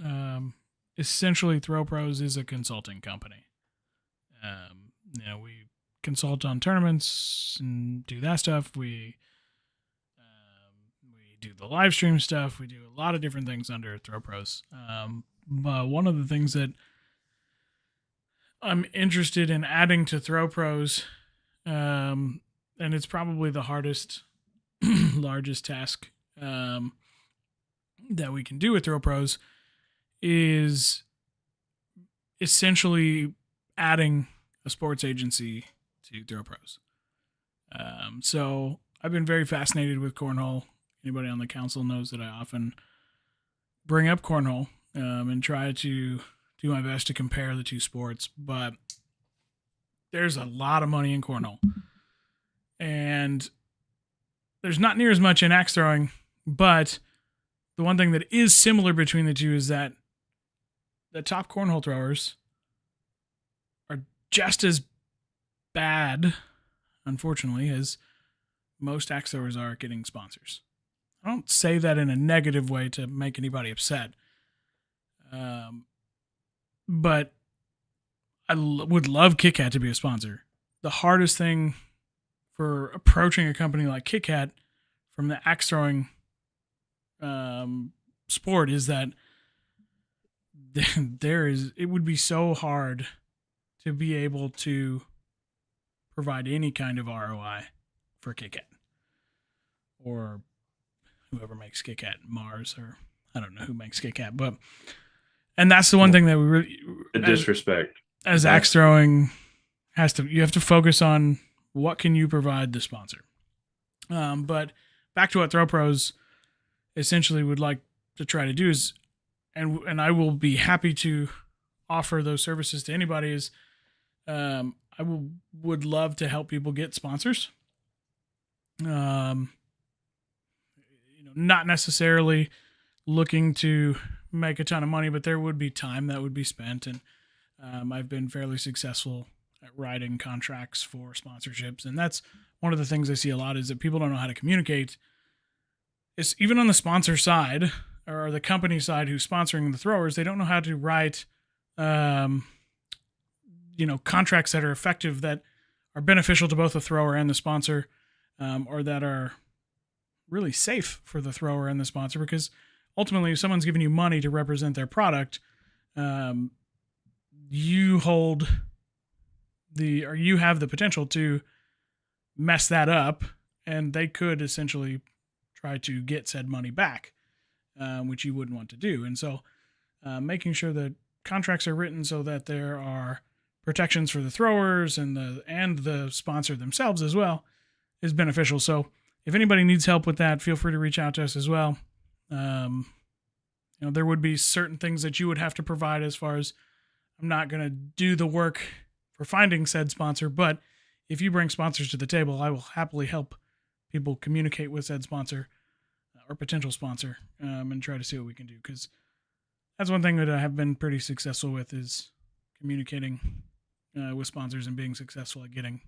essentially Throw Pros is a consulting company. We consult on tournaments and do that stuff. We do the live stream stuff. We do a lot of different things under Throw Pros. But one of the things that I'm interested in adding to Throw Pros, and it's probably the hardest, largest task that we can do with Throw Pros, is essentially adding a sports agency to Throw Pros. So I've been very fascinated with cornhole. Anybody on the council knows that I often bring up cornhole and try to do my best to compare the two sports, but there's a lot of money in cornhole. And there's not near as much in axe throwing, but the one thing that is similar between the two is that the top cornhole throwers are just as bad, unfortunately, as most axe throwers are at getting sponsors. I don't say that in a negative way to make anybody upset. But I would love Kit Kat to be a sponsor. The hardest thing for approaching a company like Kit Kat from the axe throwing sport is that it would be so hard to be able to provide any kind of ROI for Kit Kat or whoever makes Kit Kat, Mars, or I don't know who makes Kit Kat, and that's the one thing that we really disrespect as axe throwing you have to focus on what can you provide the sponsor. But back to what Throw Pros essentially would like to try to do is, and I will be happy to offer those services to anybody is would love to help people get sponsors. Not necessarily looking to make a ton of money, but there would be time that would be spent. And I've been fairly successful at writing contracts for sponsorships. And that's one of the things I see a lot is that people don't know how to communicate. It's even on the sponsor side or the company side who's sponsoring the throwers, they don't know how to write, contracts that are effective, that are beneficial to both the thrower and the sponsor, or that are really safe for the thrower and the sponsor, because ultimately if someone's giving you money to represent their product, you have the potential to mess that up, and they could essentially try to get said money back, which you wouldn't want to do. And so making sure that contracts are written so that there are protections for the throwers and the sponsor themselves as well is beneficial. So if anybody needs help with that, feel free to reach out to us as well. There would be certain things that you would have to provide as far as, I'm not going to do the work for finding said sponsor, but if you bring sponsors to the table, I will happily help people communicate with said sponsor or potential sponsor, and try to see what we can do. Because that's one thing that I have been pretty successful with, is communicating with sponsors and being successful at getting,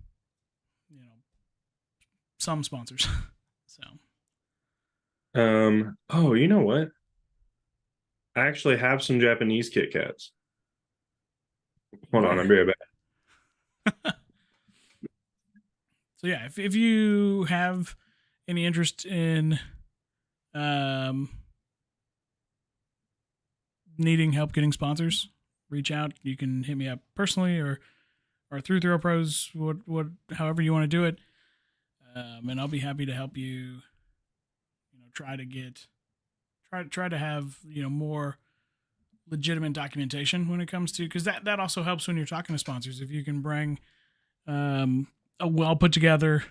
some sponsors. So. Oh, you know what? I actually have some Japanese Kit Kats. Hold on, I'll be right back. So yeah, if you have any interest in needing help getting sponsors, reach out. You can hit me up personally or through Throw Pros, however you want to do it, and I'll be happy to help you. Try to have more legitimate documentation when it comes to, because that also helps when you're talking to sponsors. If you can bring a well put together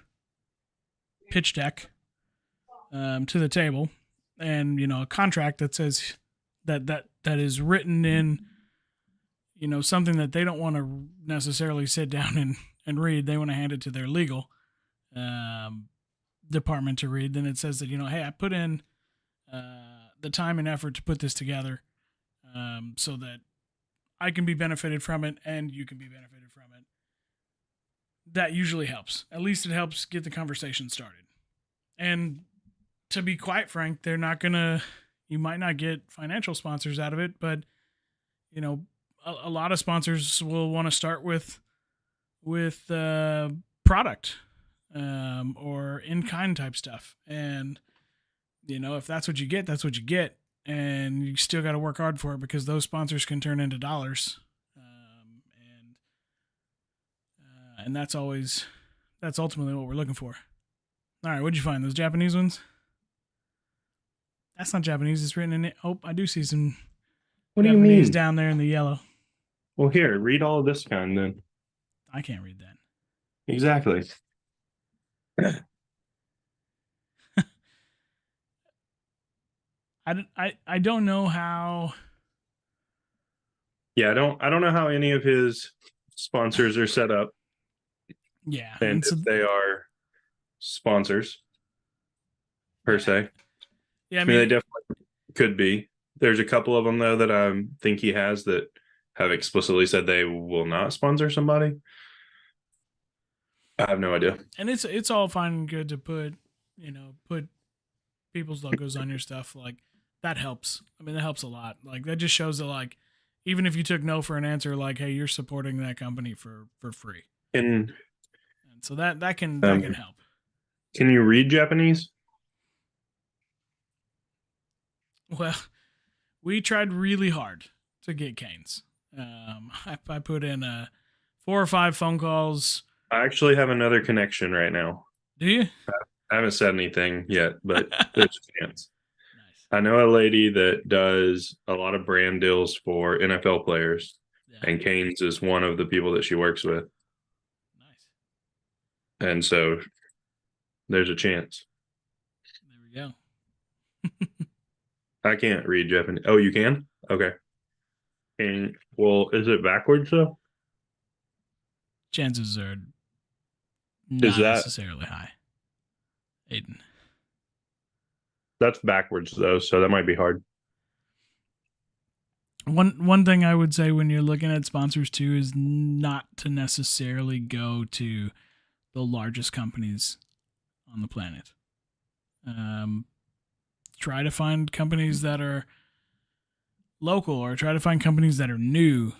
pitch deck to the table, and a contract that says that is written in something that they don't want to necessarily sit down and read. They want to hand it to their legal department to read. Then it says that hey, I put in the time and effort to put this together, so that I can be benefited from it and you can be benefited from it. That usually helps. At least it helps get the conversation started. And to be quite frank, you might not get financial sponsors out of it, but a lot of sponsors will want to start with product or in-kind type stuff. And if that's what you get, that's what you get. And you still got to work hard for it, because those sponsors can turn into dollars. And that's ultimately what we're looking for. All right, what'd you find? Those Japanese ones? That's not Japanese. It's written in it. Oh, I do see some What Japanese do you mean? down there in the yellow. Well, here, read all of this kind then. I can't read that. Exactly. I don't know how. Yeah, I don't know how any of his sponsors are set up. Yeah, And so, if they are sponsors per se. Yeah, I mean, they definitely could be. There's a couple of them though that I think he has that have explicitly said they will not sponsor somebody. I have no idea. And it's all fine and good to put people's logos on your stuff. Like, that helps. I mean, that helps a lot. Like, that just shows that, like, even if you took no for an answer, like, hey, you're supporting that company for free. And so that can help. Can you read Japanese? Well, we tried really hard to get Canes. I put in 4 or 5 phone calls. I actually have another connection right now. Do you? I haven't said anything yet, but there's a chance. Nice. I know a lady that does a lot of brand deals for NFL players, and Canes is one of the people that she works with. Nice. And so there's a chance. There we go. I can't read Japanese. Oh, you can? Okay. And well, is it backwards though? Chances are Is not that necessarily high. Aiden. that's backwards though, so that might be hard. One thing I would say when you're looking at sponsors too is not to necessarily go to the largest companies on the planet. Try to find companies that are local, or try to find companies that are new,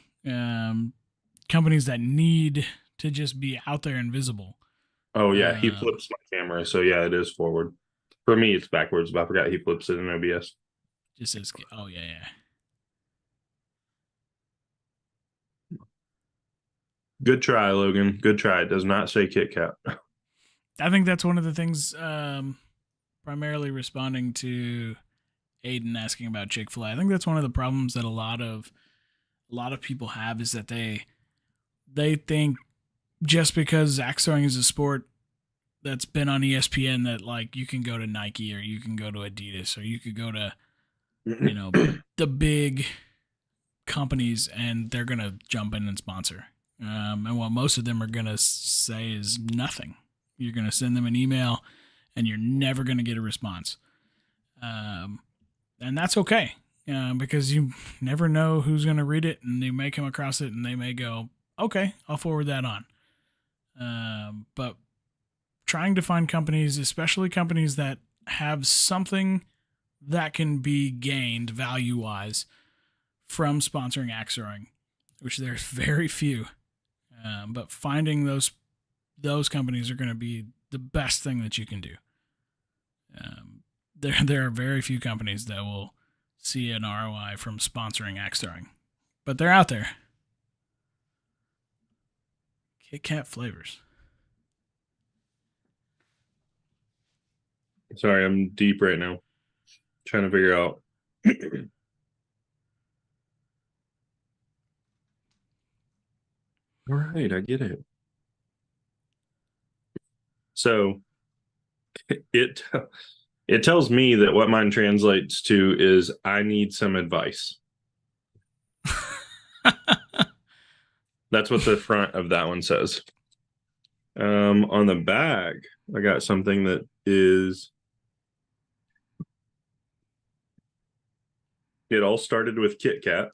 companies that need to just be out there and visible. Oh yeah, he flips my camera, so yeah, it is forward. For me, it's backwards, but I forgot he flips it in OBS. Just as, oh yeah. Good try, Logan. Good try. It does not say Kit Kat. I think that's one of the things, primarily responding to Aiden asking about Chick-fil-A. I think that's one of the problems that a lot of people have, is that they think just because axe throwing is a sport that's been on ESPN that like you can go to Nike or you can go to Adidas or you could go to, you know, the big companies and they're gonna jump in and sponsor. And what most of them are gonna say is nothing. You're gonna send them an email and you're never gonna get a response. And that's okay, because you never know who's gonna read it, and they may come across it and they may go, "Okay, I'll forward that on." But trying to find companies, especially companies that have something that can be gained value wise from sponsoring axe throwing, which there's very few. But finding those companies are going to be the best thing that you can do. There are very few companies that will see an ROI from sponsoring axe throwing, but they're out there. Kit Kat flavors. Sorry, I'm deep right now. Trying to figure out. All right, I get it. So it it tells me that what mine translates to is I need some advice. That's what the front of that one says. On the back, I got something that is it all started with Kit Kat.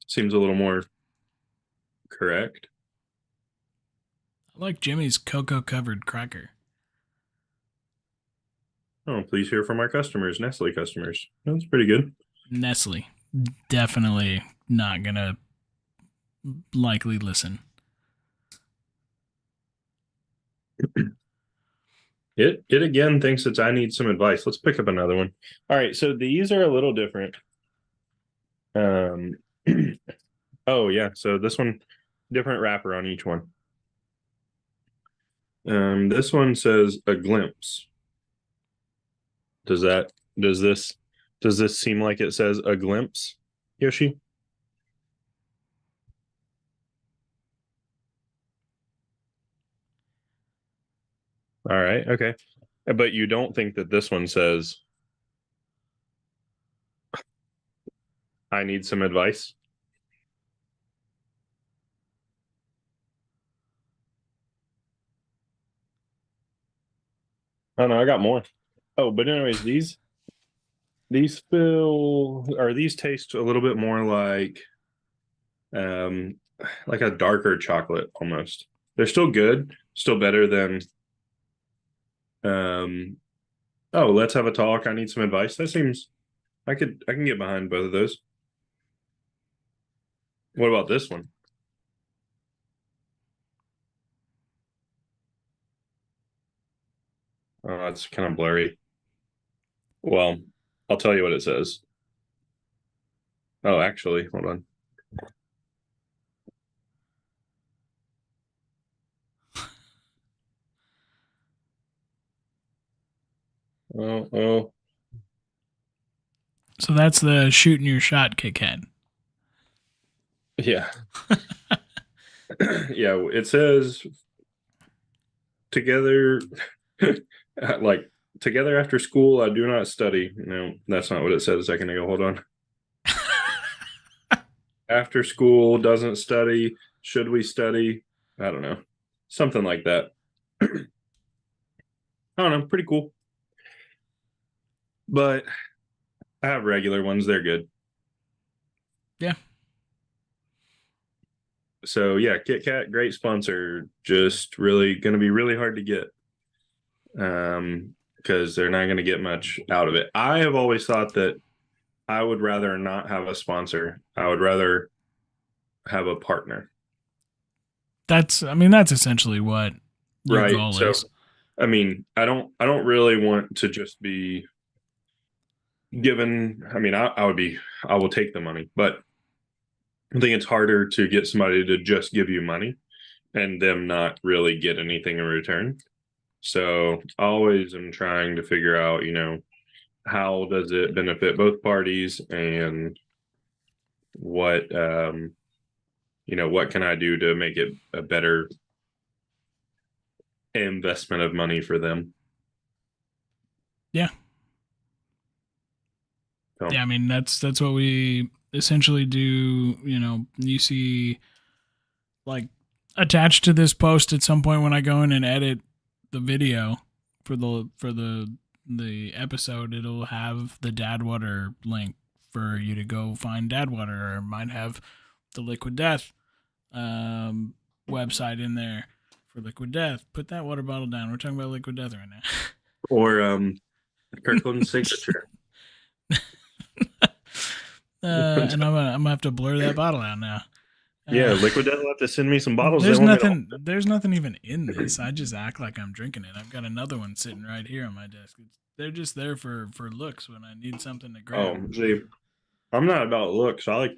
Seems a little more correct. I like Jimmy's cocoa covered cracker. Oh, please hear from our customers, Nestle customers. That's pretty good. Nestle, definitely not gonna likely listen. It again thinks it's I need some advice. Let's pick up another one. All right, so these are a little different. Oh yeah, so this one different wrapper on each one. This one says a glimpse. Does this seem like it says a glimpse, Yoshi? All right, okay. But you don't think that this one says I need some advice? Oh no, I got more. Oh, but anyways, these feel or these taste a little bit more um like a darker chocolate almost. They're still good, still better than oh, let's have a talk. I need some advice. That seems I can get behind both of those. What about this one? Oh, it's kind of blurry. Well, I'll tell you what it says. Oh, actually, hold on. Oh, So that's the shooting your shot Kit Kat. yeah. Yeah, it says together like together after school I do not study. No, that's not what it said a second ago. Hold on. after school, doesn't study. Should we study? I don't know. Something like that. I don't know. Pretty cool. But I have regular ones. They're good. Yeah. So yeah, Kit Kat, great sponsor. Just really going to be really hard to get. Because they're not going to get much out of it. I have always thought that I would rather not have a sponsor. I would rather have a partner. That's essentially what your Right. goal So is. I don't really want to just be given. I will take the money, but I think it's harder to get somebody to just give you money and them not really get anything in return. So I always am trying to figure out, how does it benefit both parties, and what what can I do to make it a better investment of money for them. Yeah. So, Yeah, that's what we essentially do. You see, like, attached to this post at some point when I go in and edit the video for the episode, it'll have the Dad Water link for you to go find Dad Water, or might have the Liquid Death website in there for Liquid Death. Put that water bottle down. We're talking about Liquid Death right now. or Kirkland's signature. And I'm gonna have to blur that bottle out now. Yeah, Liquid Death will have to send me some bottles. There's They want me to nothing. There's nothing even in this. I just act like I'm drinking it. I've got another one sitting right here on my desk. They're just there for looks when I need something to grab. see, I'm not about looks. I like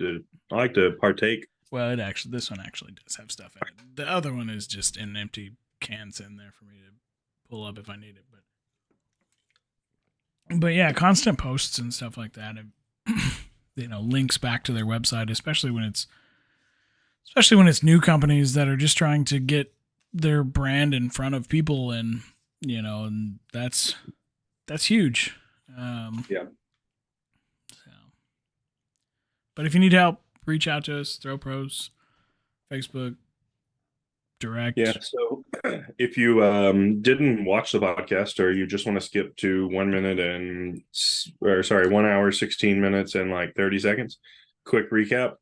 to partake. Well, this one actually does have stuff in it. The other one is just an empty can sitting there for me to pull up if I need it. But yeah, constant posts and stuff like that. And, links back to their website, especially when it's new companies that are just trying to get their brand in front of people, and and that's huge. Yeah. So. But if you need help, reach out to us. Throw Pros, Facebook, direct. Yeah. So if you didn't watch the podcast, or you just want to skip to 1 hour 16 minutes and like 30 seconds, quick recap.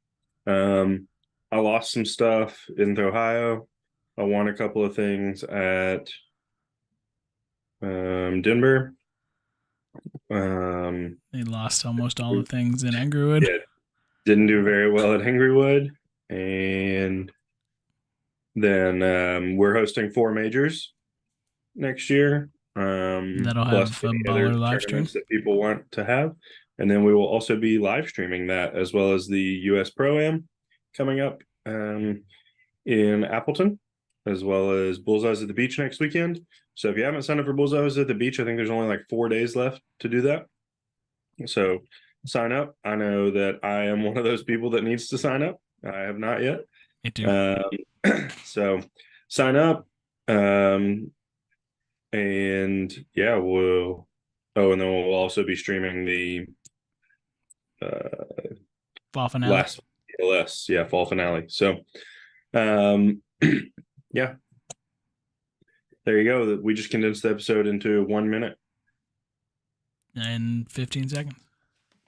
I lost some stuff in Ohio. I won a couple of things at Denver. They lost almost all the things in Englewood. Yeah, didn't do very well at Englewood. And then we're hosting 4 majors next year. That'll Plus have a any other baller live stream tournaments that people want to have. And then we will also be live streaming that, as well as the US Pro-Am coming up in Appleton, as well as Bullseyes at the Beach next weekend. So if you haven't signed up for Bullseyes at the Beach, I think there's only like 4 days left to do that. So sign up. I know that I am one of those people that needs to sign up. I have not yet. Me too. So sign up. And yeah, and then we'll also be streaming the fall finale. Last PLS, fall finale. So yeah, there you go. We just condensed the episode into 1 minute and 15 seconds.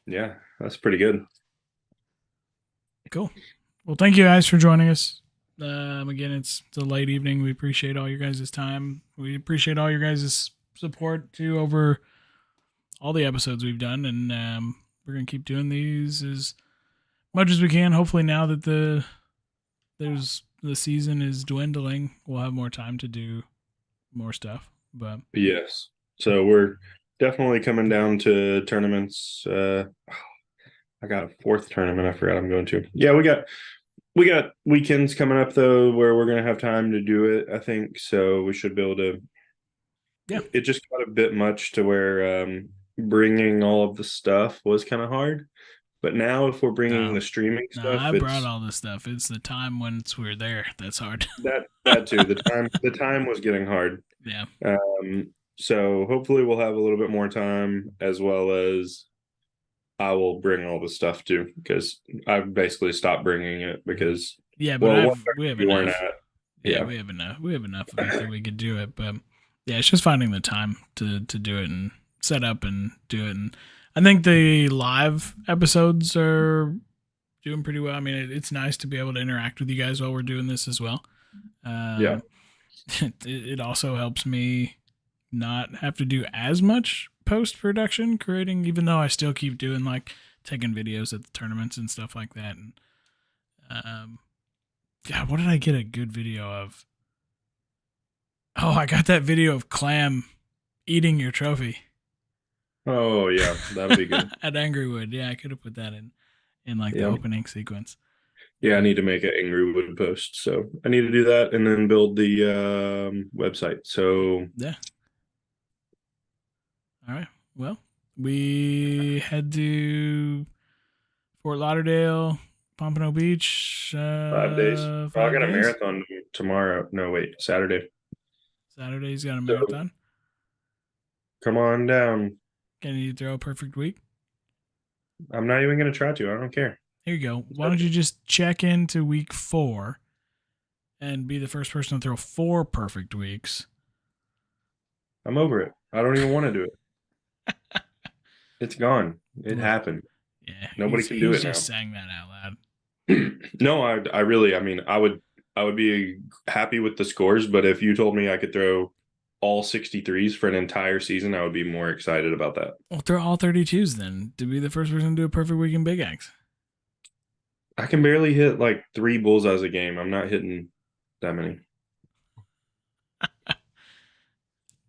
Yeah, that's pretty good. Cool. Well, thank you guys for joining us. Again, it's a late evening. We appreciate all your guys' time. We appreciate all your guys' support too over all the episodes we've done, and we're gonna keep doing these as much as we can. Hopefully, now that the season is dwindling, we'll have more time to do more stuff. But yes, so we're definitely coming down to tournaments. I got a 4th tournament I forgot I'm going to. Yeah, we got weekends coming up though where we're gonna have time to do it, I think. So we should be able to. Yeah, it just got a bit much to where bringing all of the stuff was kind of hard. But now if we're bringing the streaming stuff, I brought all this stuff. It's the time when we're there that's hard. that too. The time was getting hard. Yeah. So hopefully we'll have a little bit more time, as well as I will bring all the stuff too, because I basically stopped bringing it because, Yeah, but well, one we have you weren't enough. at. Yeah, Yeah. we have enough. We have enough of it that we could do it. But yeah, it's just finding the time to do it and set up and do it. And I think the live episodes are doing pretty well. I mean, it's nice to be able to interact with you guys while we're doing this as well. Yeah. Um, it also helps me not have to do as much post production creating, even though I still keep doing like taking videos at the tournaments and stuff like that. And God, what did I get a good video of? Oh, I got that video of Clam eating your trophy. Oh yeah, that'd be good. At Angrywood. Yeah, I could have put that in like the Yeah. opening sequence. Yeah, I need to make an Angry Wood post. So I need to do that and then build the website. So Yeah. All right. Well, we head to Fort Lauderdale, Pompano Beach. 5 days. Oh, I 5 got a days. marathon tomorrow. No, wait, Saturday. Saturday's got a So marathon. come on down. Can you throw a perfect week? I'm not even going to try to. I don't care. Here you go. Why don't you just check into week 4 and be the first person to throw 4 perfect weeks? I'm over it. I don't even want to do it. It's gone. It Look, happened. yeah, Nobody can do he's it now. just saying that out loud. No, I really, I mean, I would be happy with the scores, but if you told me I could throw all 63s for an entire season, I would be more excited about that. Well, throw all 32s then to be the first person to do a perfect week in Big X. I can barely hit like 3 bullseyes a game. I'm not hitting that many.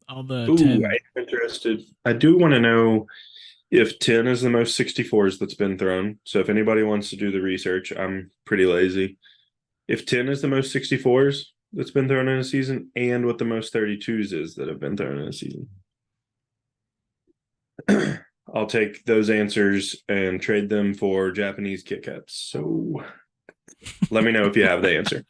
All the Ooh, 10. I'm interested. I do want to know if 10 is the most 64s that's been thrown. So if anybody wants to do the research, I'm pretty lazy. If 10 is the most 64s that's been thrown in a season, and what the most 32s is that have been thrown in a season. I'll take those answers and trade them for Japanese Kit Kats. So let me know if you have the answer.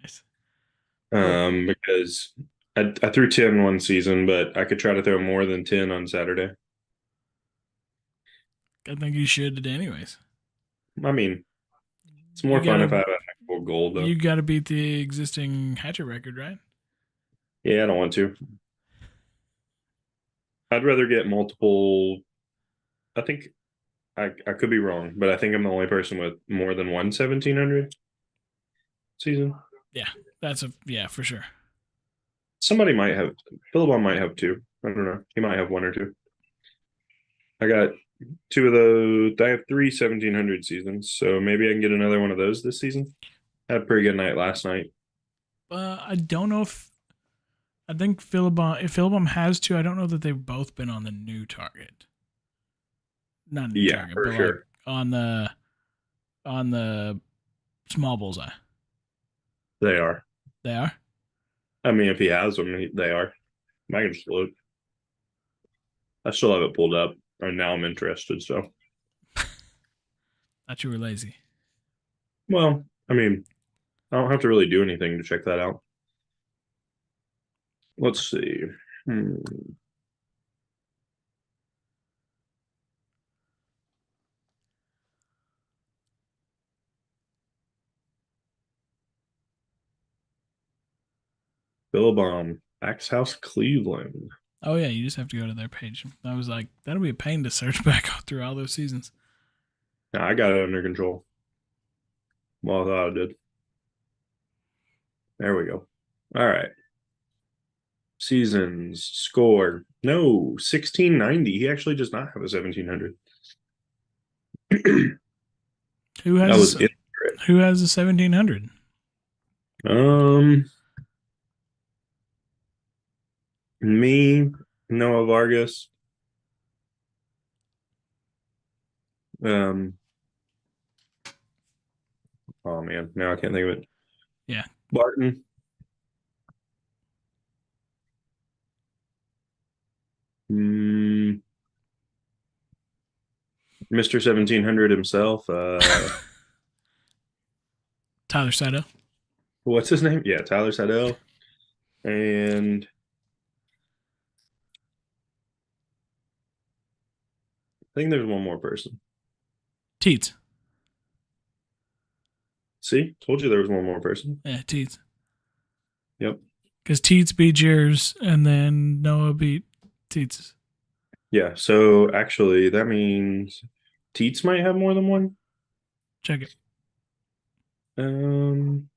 Nice. Because I threw 10 one season, but I could try to throw more than 10 on Saturday. I think you should anyways. I mean, it's more fun if I have an actual goal, though. You got to beat the existing hatchet record, right? Yeah, I don't want to. I'd rather get multiple. I think I could be wrong, but I think I'm the only person with more than one 1700 season. Yeah, for sure. Somebody might have. Philibon might have 2. I don't know. He might have 1 or 2. I got 2 of those. I have 3 1700 seasons, so maybe I can get another one of those this season. I had a pretty good night last night. I don't know if I think Philibon. If Philibon has 2, I don't know that they've both been on the new target. Not new target, for but sure. like on the small bullseye. They are. They are. I mean, if he has them, they are. I can just look. I still have it pulled up, and now I'm interested. So, Thought you were lazy. well, I mean, I don't have to really do anything to check that out. Let's see. Billabong, Axe House, Cleveland. Oh yeah, you just have to go to their page. I was like, that'll be a pain to search back through all those seasons. Yeah, I got it under control. Well, I thought I did. There we go. All right. Seasons, score. No, 1690. He actually does not have a 1700. Who That has was it. who has a 1700? Me, Noah Vargas. Oh man, now I can't think of it. Yeah. Barton. Mr. 1700 himself. Tyler Sato. What's his name? Yeah, Tyler Seidel. And think there's one more person. Teats. See, told you there was one more person. Yeah, Teats. Yep. Because Teats beat yours, and then Noah beat Teats. Yeah. So actually, that means Teats might have more than one. Check it. Um,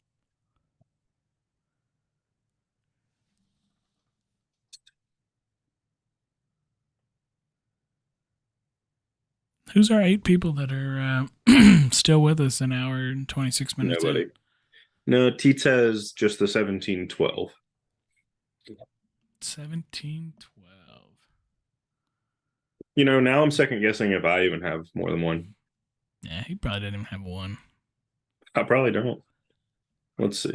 Who's our 8 people that are still with us an hour and 26 minutes Nobody. in? No, Teats has just the 1712. 1712. Now I'm second guessing if I even have more than one. Yeah, he probably didn't even have one. I probably don't. Let's see.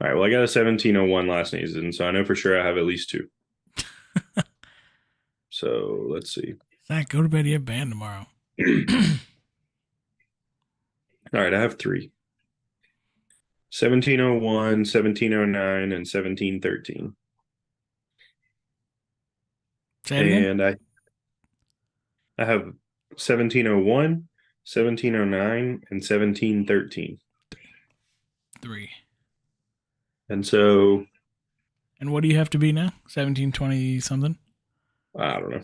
All right. Well, I got a 1701 last season, so I know for sure I have at least 2. So let's see. Zach, go to bed. You have band tomorrow. All right. I have 3. 1701, 1709, and 1713. Say it again. And I have 1701, 1709, and 1713. 3. And so And what do you have to be now? 1720 something? I don't know.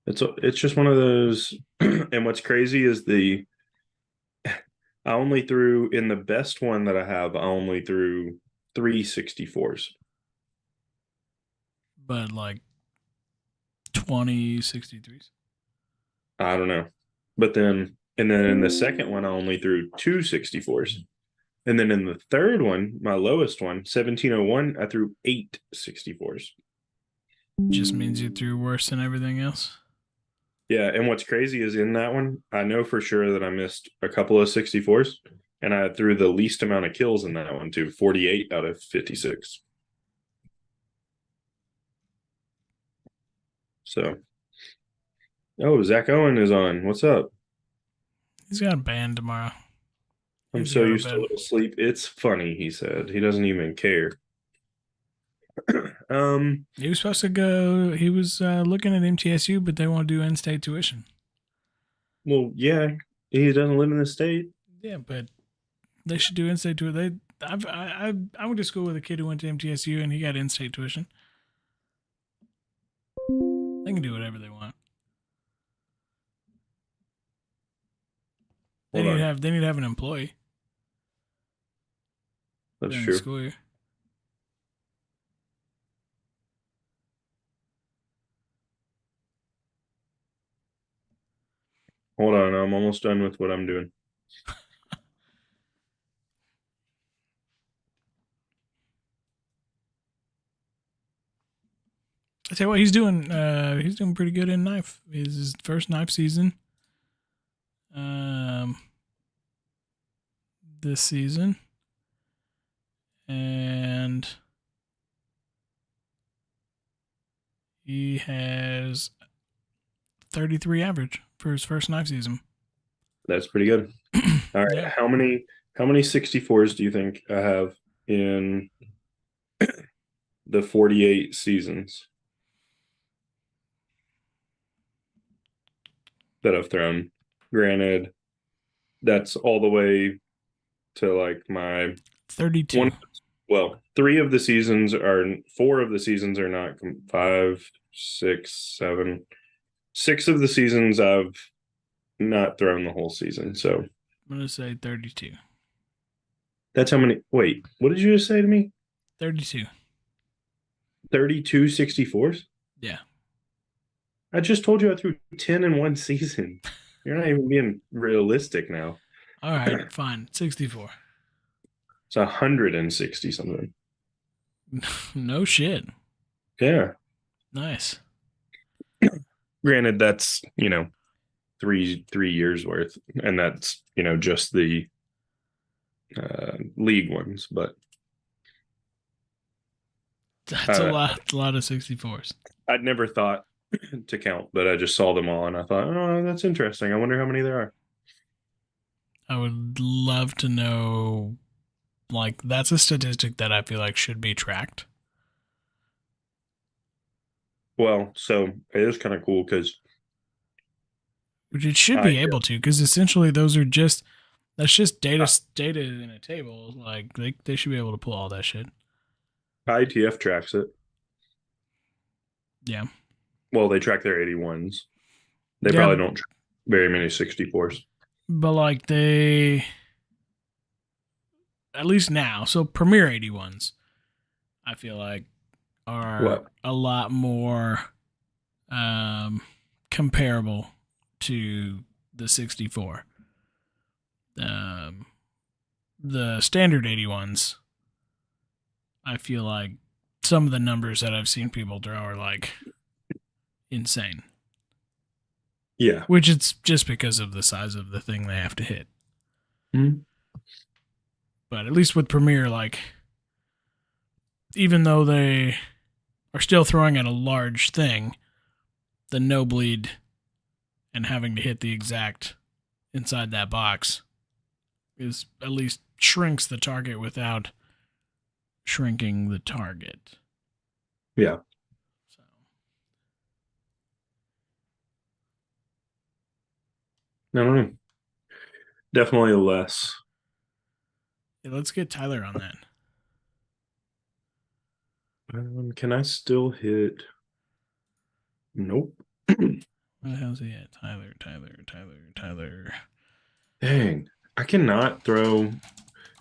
It's just one of those. And what's crazy is I only threw in the best one that I have. I only threw 364s. But like 2063s. I don't know, but then in the second one I only threw 264s, and then in the third one, my lowest one, 1701, I threw 864s. Just means you threw worse than everything else. Yeah, and what's crazy is in that one, I know for sure that I missed a couple of 64s, and I threw the least amount of kills in that one too, 48 out of 56. So, oh, Zach Owen is on. What's up? He's got a band tomorrow. I'm so used to little sleep. It's funny, he said. He doesn't even care. He was supposed to go. He was looking at MTSU, but they won't do in-state tuition. Well, yeah, he doesn't live in the state. Yeah, but they should do in-state tuition. I went to school with a kid who went to MTSU, and he got in-state tuition. They can do whatever they want. They need to have an employee. That's true. School year. Hold on, I'm almost done with what I'm doing. I tell you what, he's doing pretty good in knife. It's his first knife season. This season. And he has 33 average for his first knife season. That's pretty good. All right. Yeah. How many 64s do you think I have in the 48 seasons that I've thrown? Granted, that's all the way to like my 32. Well, 4 of the seasons are not 5, 6, 7. 6 of the seasons I've not thrown the whole season. So I'm gonna say 32. That's how many. Wait, what did you just say to me? 32. 32 64s? Yeah. I just told you I threw 10 in one season. You're not even being realistic now. All right, fine. 64. It's 160 something. No shit. Yeah. Nice. Granted, that's, 3 years worth, and that's, just the league ones, but that's a lot of 64s. I'd never thought to count, but I just saw them all and I thought, oh, that's interesting. I wonder how many there are. I would love to know Like, that's a statistic that I feel like should be tracked. Well, so it is kind of cool because Which it should I be able to, because essentially that's just data in a table. Like, they should be able to pull all that shit. ITF tracks it. Yeah. Well, they track their 81s. They Yeah. probably don't track very many 64s. But like at least now, so Premier 81s, I feel like are What? a lot more um, comparable to the 64. Um, the standard 81s, I feel like some of the numbers that I've seen people throw are like insane. Yeah. Which it's just because of the size of the thing they have to hit. Mhm. But at least with Premier, like, even though they are still throwing at a large thing, the no bleed and having to hit the exact inside that box is at least shrinks the target without shrinking the target. Yeah. So I don't know. Definitely less. yeah, let's get Tyler on that. Can I still hit? Nope. What the hell's he at? Tyler. Dang. I cannot throw.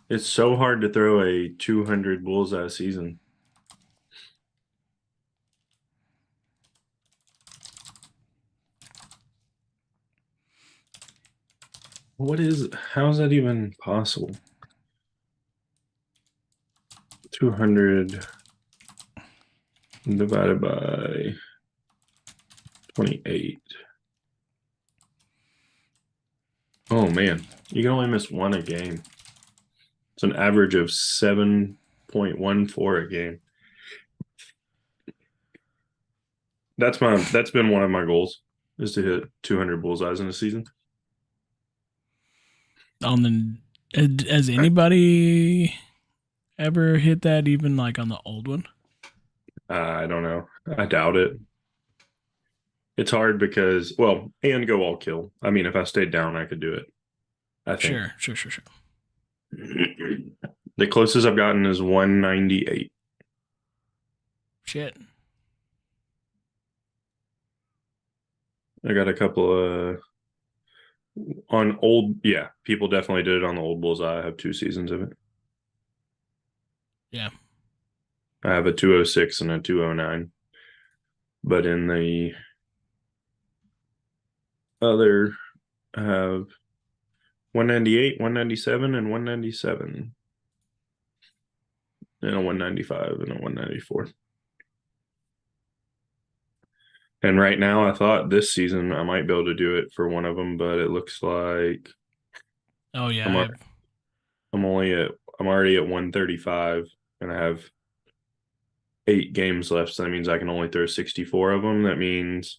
It's so hard to throw a 200 bullseye season. How is that even possible? 200 divided by 28. Oh man, you can only miss one a game. It's an average of 7.14 a game. That's been one of my goals is to hit 200 bullseyes in a season. On the has anybody ever hit that even like on the old one? I don't know. I doubt it. It's hard because, well, and go all kill. I mean, if I stayed down, I could do it. I think. Sure. The closest I've gotten is 198. Shit. I got a couple of on old, yeah, people definitely did it on the old bullseye. I have 2 seasons of it. Yeah. I have a 206 and a 209. But in the other, I have 198, 197, and 197, and a 195 and a 194. And right now, I thought this season I might be able to do it for one of them, but it looks like Oh I'm yeah. I'm only at I'm already at 135, and I have 8 games left. So that means I can only throw 64 of them. That means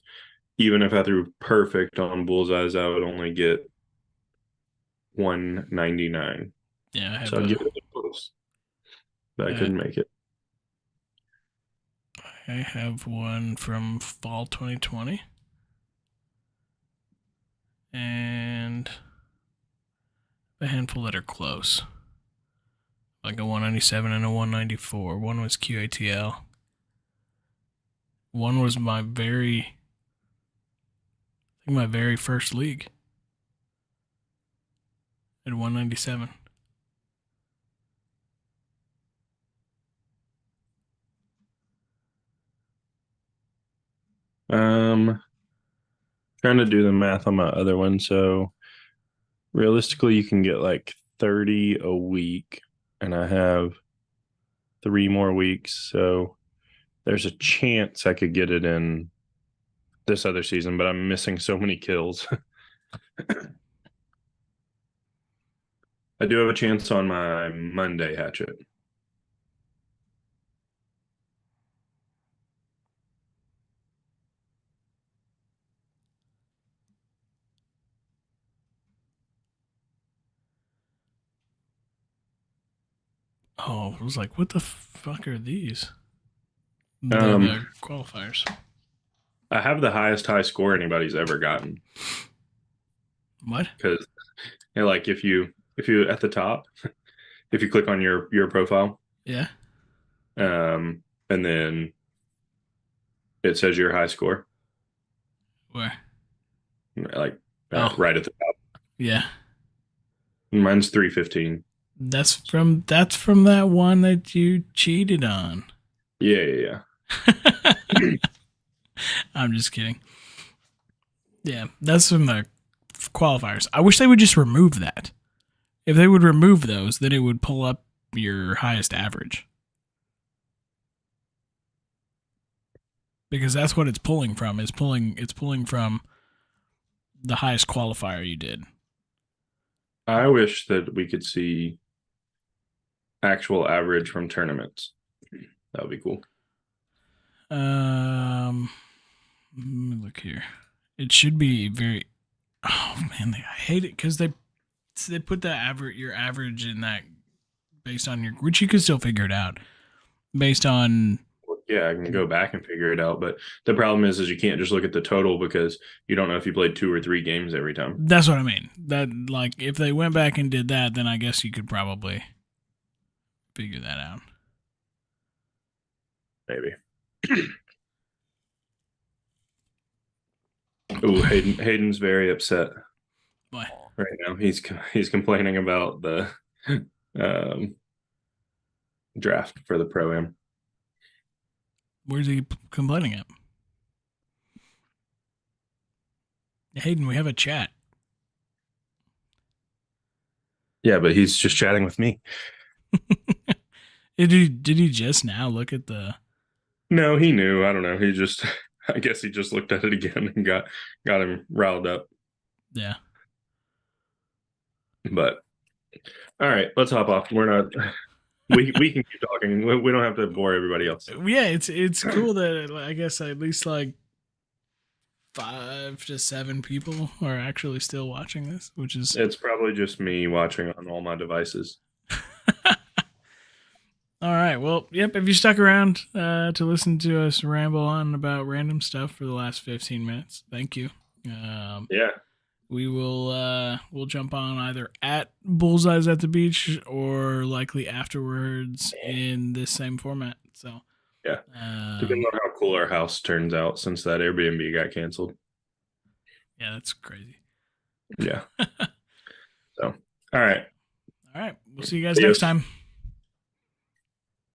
even if I threw perfect on bullseyes, I would only get 199. Yeah, I have So I'd a get it close, but I couldn't make it. I have one from fall 2020 and a handful that are close. Like a 197 and a 194. One was QATL. One was my very first league at 197. Trying to do the math on my other one. So realistically, you can get like 30 a week, and I have 3 more weeks. So there's a chance I could get it in this other season, but I'm missing so many kills. I do have a chance on my Monday hatchet. Oh, I was like, what the fuck are these? They're Um, the qualifiers. I have the highest high score anybody's ever gotten What? because, like if you at the top, if you click on your profile, Yeah. and then it says your high score, Where? like Oh, right at the top. yeah. Mine's 315. That's from that one that you cheated on. Yeah, yeah, I'm just kidding. Yeah, that's from the qualifiers. I wish they would just remove that. If they would remove those, then it would pull up your highest average. Because that's what it's pulling from. It's pulling from the highest qualifier you did. I wish that we could see actual average from tournaments. That would be cool. Let me look here. It should be very. Oh man, I hate it because they put your average in that based on your, which you can still figure it out based on. Yeah, I can go back and figure it out, but the problem is you can't just look at the total because you don't know if you played 2 or 3 games every time. That's what I mean. That, like, if they went back and did that, then I guess you could probably figure that out. Maybe. Oh, Hayden's very upset Boy, right now. He's complaining about the um, draft for the pro am. where's he complaining at? Hayden, we have a chat. Yeah, but he's just chatting with me. Did he just now look at the? No, he knew. I don't know. He just I guess he just looked at it again and got him riled up. Yeah. But all right, let's hop off. We're not we can keep talking. We don't have to bore everybody else. Yeah, it's cool that I guess at least like 5 to 7 people are actually still watching this, which is It's probably just me watching on all my devices. all right. Well, yep. If you stuck around to listen to us ramble on about random stuff for the last 15 minutes, thank you. Yeah. We will we'll jump on either at Bullseyes at the Beach or likely afterwards in this same format. So Yeah. Depending on how cool our house turns out since that Airbnb got canceled. yeah, that's crazy. Yeah. So, all right. All right. We'll see you guys next time.